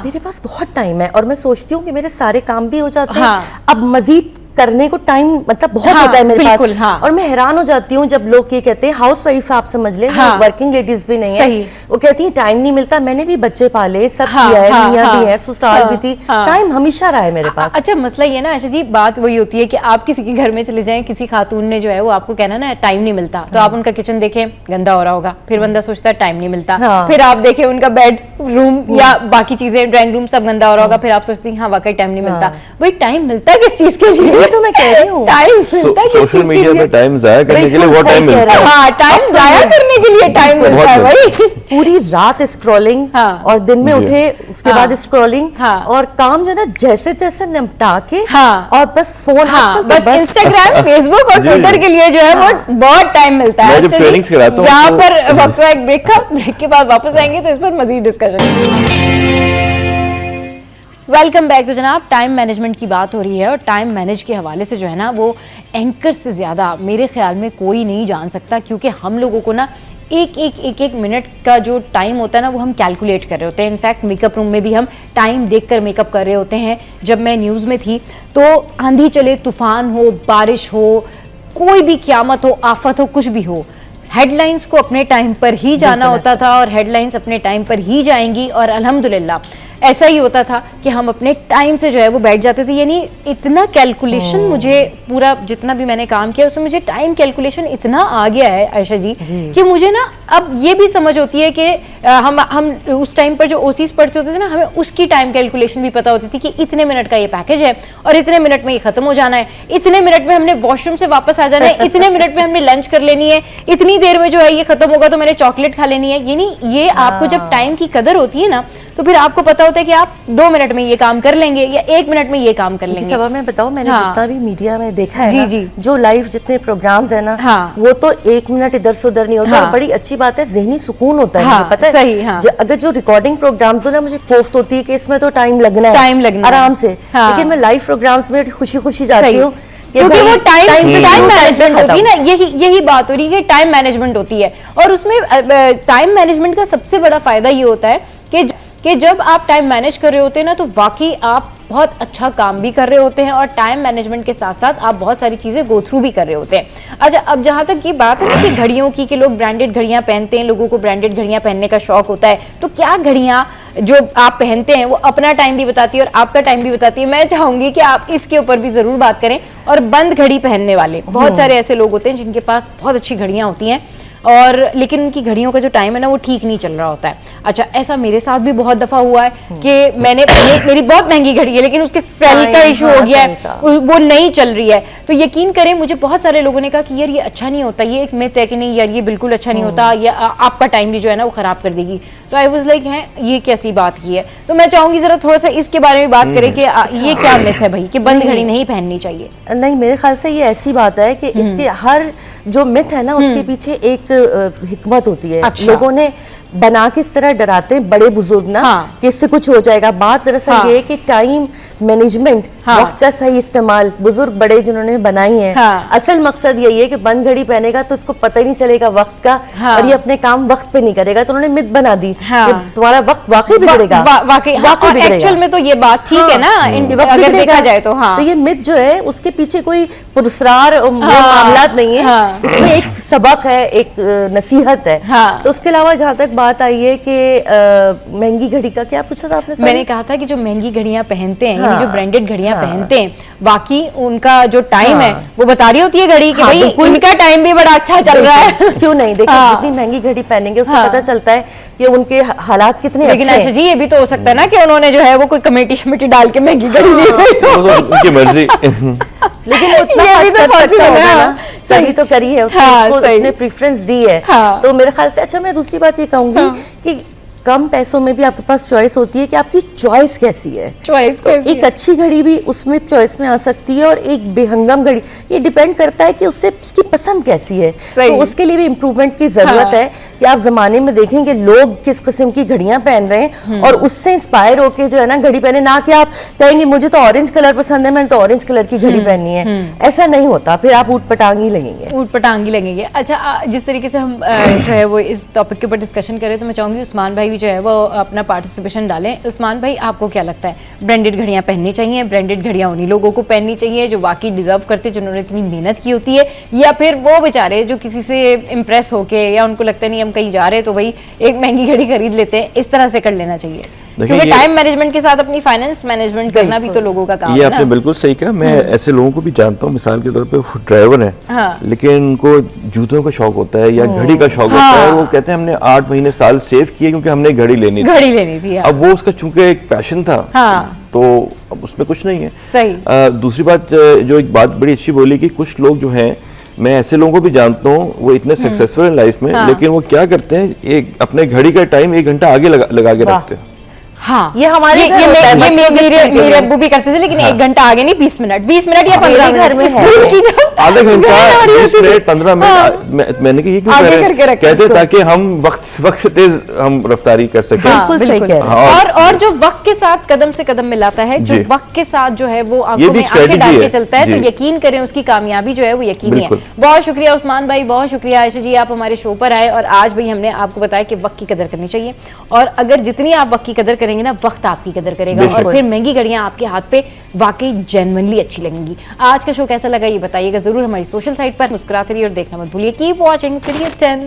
मेरे पास बहुत टाइम है और मैं सोचती हूँ कि मेरे सारे काम भी हो जाते हैं, अब मजीद करने को टाइम मतलब बहुत होता है मेरे पास। और मैं हैरान हो जाती हूँ जब लोग ये कहते हैं, हाउस वाइफ आप समझ लें, वर्किंग लेडीज भी नहीं है, वो कहती है टाइम नहीं मिलता। मैंने भी बच्चे पाले, सब किया है, मियां भी है, ससुराल भी थी, टाइम हमेशा रहा है मेरे पास। अच्छा मसला ये ना आयशा जी, बात वही होती है कि आप किसी के घर में चले जाएं, किसी खातून ने जो है वो आपको कहना ना टाइम नहीं मिलता, तो आप उनका किचन देखें गंदा हो रहा होगा, फिर बंदा सोचता है टाइम नहीं मिलता, फिर आप देखें उनका बेड रूम या बाकी चीजें ड्राइंग रूम सब गंदा हो रहा होगा, फिर आप सोचती हैं हाँ वाकई टाइम नहीं मिलता। वही टाइम मिलता किस चीज के लिए, तो मैं कह रही हूँ टाइम सोशल मीडिया पे टाइम जाया करने के लिए वो टाइम मिलता है। हाँ टाइम जाया करने के लिए टाइम मिलता है भाई। पूरी रात स्क्रॉलिंग और दिन में उठे उसके बाद स्क्रॉलिंग और काम जो ना जैसे तैसे निपटा के और बस फोन, बस इंस्टाग्राम फेसबुक और ट्विटर के लिए जो है वो बहुत टाइम मिलता है। यहाँ पर वक्त एक ब्रेक का, ब्रेक के बाद वापस आएंगे तो इस पर मजीद डिस्कशन। Welcome back. तो जनाब टाइम मैनेजमेंट की बात हो रही है और टाइम मैनेज के हवाले से जो है ना वो एंकर से ज़्यादा मेरे ख्याल में कोई नहीं जान सकता, क्योंकि हम लोगों को ना एक मिनट का जो टाइम होता है ना वो हम कैलकुलेट कर रहे होते हैं। इनफैक्ट मेकअप रूम में भी हम टाइम देखकर मेकअप कर रहे होते हैं। जब मैं न्यूज़ में थी तो आंधी चले, तूफान हो, बारिश हो, कोई भी क़यामत हो, आफत हो, कुछ भी हो, हेडलाइंस को अपने टाइम पर ही जाना होता था और हेडलाइंस अपने टाइम पर ही जाएंगी। और अल्हम्दुलिल्लाह ऐसा ही होता था कि हम अपने टाइम से जो है वो बैठ जाते थे। यानी इतना कैलकुलेशन मुझे पूरा जितना भी मैंने काम किया उसमें मुझे टाइम कैलकुलेशन इतना आ गया है आयशा जी कि मुझे ना अब ये भी समझ होती है कि हम उस टाइम पर जो ओसीज पढ़ते होते थे ना, हमें उसकी टाइम कैलकुलेशन भी पता होती थी कि इतने मिनट का ये पैकेज है और इतने मिनट में ये खत्म हो जाना है, इतने मिनट में हमने वॉशरूम से वापस आ जाना है, इतने मिनट में हमने लंच कर लेनी है, इतनी देर में जो है ये खत्म होगा तो मैंने चॉकलेट खा लेनी है। यानी ये आपको जब टाइम की कदर होती है ना तो फिर आपको पता होता है कि आप 2 मिनट में ये काम कर लेंगे या 1 मिनट में ये काम कर लेंगे। सब मैं बताऊं, मैंने जितना भी मीडिया में देखा है जी ना, जी, जो लाइव जितने प्रोग्राम्स है ना, वो तो 1 मिनट इधर से उधर नहीं होता। और बड़ी अच्छी बात है, ज़हनी सुकून होता है, मुझे पता है। सही, अगर जो रिकॉर्डिंग प्रोग्राम्स हो ना, मुझे कोफ्त होती है कि इसमें तो टाइम लगना है, आराम से, लेकिन मैं लाइव प्रोग्राम्स में खुशी खुशी जाती हूँ, क्योंकि वो टाइम मैनेजमेंट होती है ना। यही बात हो रही है कि टाइम मैनेजमेंट होती है। और उसमें टाइम मैनेजमेंट का सबसे बड़ा फायदा ये होता है कि जब आप टाइम मैनेज कर रहे होते हैं ना, तो वाकई आप बहुत अच्छा काम भी कर रहे होते हैं और टाइम मैनेजमेंट के साथ साथ आप बहुत सारी चीजें गो थ्रू भी कर रहे होते हैं। अच्छा, अब जहां तक ये बात है ना कि घड़ियों की, कि लोग ब्रांडेड घड़ियां पहनते हैं, लोगों को ब्रांडेड घड़ियां पहनने का शौक होता है, तो क्या घड़ियां जो आप पहनते हैं वो अपना टाइम भी बताती है और आपका टाइम भी बताती है? मैं चाहूंगी कि आप इसके ऊपर भी जरूर बात करें। और बंद घड़ी पहनने वाले बहुत सारे ऐसे लोग होते हैं जिनके पास बहुत अच्छी घड़ियां होती हैं, और लेकिन उनकी घड़ियों का जो टाइम है ना वो ठीक नहीं चल रहा होता है। अच्छा, ऐसा मेरे साथ भी बहुत दफा हुआ है कि मैंने मेरी बहुत महंगी घड़ी है लेकिन उसके सेल का इशू हो गया है, वो नहीं चल रही है। तो यकीन करें, मुझे बहुत सारे लोगों ने कहा कि यार ये अच्छा नहीं होता, ये एक मिथ है कि नहीं यार ये बिल्कुल अच्छा नहीं होता, या आपका टाइम भी जो है ना वो खराब कर देगी। तो आई वाज लाइक, है ये कैसी बात की है? तो मैं चाहूंगी जरा थोड़ा सा इसके बारे में बात करें कि ये क्या मिथ है भाई कि बंद घड़ी नहीं पहननी चाहिए। नहीं, मेरे ख्याल से ये ऐसी बात है कि इसके हर जो मिथ है ना उसके पीछे एक हिकमत होती है। अच्छा। लोगों ने बना के इस तरह डराते हैं बड़े बुजुर्ग ना, कि इससे कुछ हो जाएगा। बात दरअसल ये है कि टाइम मैनेजमेंट, वक्त का सही इस्तेमाल, बुजुर्ग बड़े जिन्होंने बनाई है, असल मकसद यही है कि बंद घड़ी पहनेगा तो उसको पता ही नहीं चलेगा वक्त का, और ये अपने काम वक्त पे नहीं करेगा। तो उन्होंने मिथ बना दी कि तुम्हारा वक्त वाकई बिगड़ेगा। वाकई एक्चुअल में तो ये बात ठीक है ना, अगर देखा जाए तो। तो ये मिथ जो है उसके पीछे कोई पुरस्कार मामला नहीं है, इसमें एक सबक है, एक नसीहत है। तो उसके अलावा जहाँ तक बात आई है कि महंगी घड़ी का, क्या पूछा था आपने? मैंने कहा था कि जो महंगी घड़ियां पहनते हैं, जो ब्रांडेड घड़ियां पहनते हैं, बाकी उनका जो टाइम है वो बता रही होती है घड़ी कि भाई इनका टाइम भी बड़ा अच्छा चल रहा है। क्यों नहीं, देखिए जितनी महंगी घड़ी पहनेंगे उससे पता चलता है कि उनके हालात कितने अच्छे हैं। लेकिन जी ये भी तो हो सकता है ना कि उन्होंने जो है वो कोई कमेटी शमेटी डाल के महंगी घड़ी ली उनकी मर्जी। लेकिन उतना कर सकता होगा ना, सही तो करी है उसने प्रेफरेंस दी है। तो मेरे ख्याल से, अच्छा मैं दूसरी बात ये कहूंगी कि कम पैसों में भी आपके पास चॉइस होती है कि आपकी चॉइस कैसी है। चॉइस तो एक अच्छी घड़ी भी उसमें चॉइस में आ सकती है, और एक बेहंगम घड़ी, ये डिपेंड करता है कि उससे उसकी पसंद कैसी है। तो उसके लिए भी इम्प्रूवमेंट की जरूरत है कि आप जमाने में देखेंगे लोग किस किस्म की घड़ियां पहन रहे हैं और उससे इंस्पायर होके जो है ना घड़ी पहने, ना कि आप कहेंगे मुझे तो ऑरेंज कलर पसंद है, मैंने तो ऑरेंज कलर की घड़ी पहननी है। ऐसा नहीं होता, फिर आप ऊट पटांगी लगेंगे। अच्छा, जिस तरीके से हम जो है वो इस टॉपिक के ऊपर डिस्कशन करें, तो मैं चाहूंगी उस्मान भाई भी जो है वो अपना पार्टिसिपेशन डालें। उस्मान भाई, आपको क्या लगता है, ब्रांडेड घड़ियां पहननी चाहिए? ब्रांडेड घड़ियां उन्हीं लोगों को पहननी चाहिए जो वाकई डिजर्व करते, जिन्होंने इतनी मेहनत की होती है, या फिर वो बेचारे जो किसी से इम्प्रेस होके, या उनको लगता नहीं हम कहीं जा रहे तो भाई एक महंगी घड़ी खरीद लेते हैं, इस तरह से कर लेना चाहिए? क्योंकि टाइम मैनेजमेंट के साथ अपनी फाइनेंस मैनेजमेंट करना भी तो लोगों का काम है। ये आपने बिल्कुल सही कहा। मैं ऐसे लोगों को भी जानता हूँ, मिसाल के तौर पे ड्राइवर है लेकिन उनको जूतों का शौक होता है या घड़ी का शौक होता है। वो कहते हैं हमने 8 महीने साल सेव किए क्योंकि हमने घड़ी लेनी थी। अब वो उसका चूंकि एक पैशन था, तो अब उसमें कुछ नहीं है। सही। दूसरी बात, जो एक बात बड़ी अच्छी बोली कि कुछ लोग जो हैं, मैं ऐसे लोगों को भी जानता हूँ, वो इतने सक्सेसफुल हैं लाइफ में, लेकिन वो क्या करते हैं, एक अपने घड़ी का टाइम 1 घंटा आगे लगा के रखते हैं। ये हमारे मेरे अब्बू भी करते थे, लेकिन 1 घंटा आगे नहीं, 20 मिनट या 15 घर में आधा घंटा 20 मिनट 15 मिनट मैंने कहा ये क्यों कर रहे हैं? कहते ताकि हम वक्त से तेज हम रफ्तारी कर सकें। बिल्कुल सही कह रहे हैं। और जो वक्त के साथ कदम से कदम मिलाता है, जो वक्त के साथ जो है वो आंखों में आंखें डाल के चलता है, तो यकीन करें उसकी कामयाबी जो है वो यकीनी है। बहुत शुक्रिया उस्मान भाई, बहुत शुक्रिया आयशा जी, आप हमारे शो पर आए और आज भाई हमने आपको बताया कि वक्त की कदर करनी चाहिए, और अगर जितनी आप वक्त की कदर करेंगे ना, वक्त आपकी कदर करेगा, और फिर महंगी घड़ियां आपके हाथ पे वाकई जेन्युइनली अच्छी लगेंगी। आज का शो कैसा लगा ये बताइएगा जरूर हमारी सोशल साइट पर। मुस्कुराते रहिए और देखना मत भूलिए। Keep watching serious 10।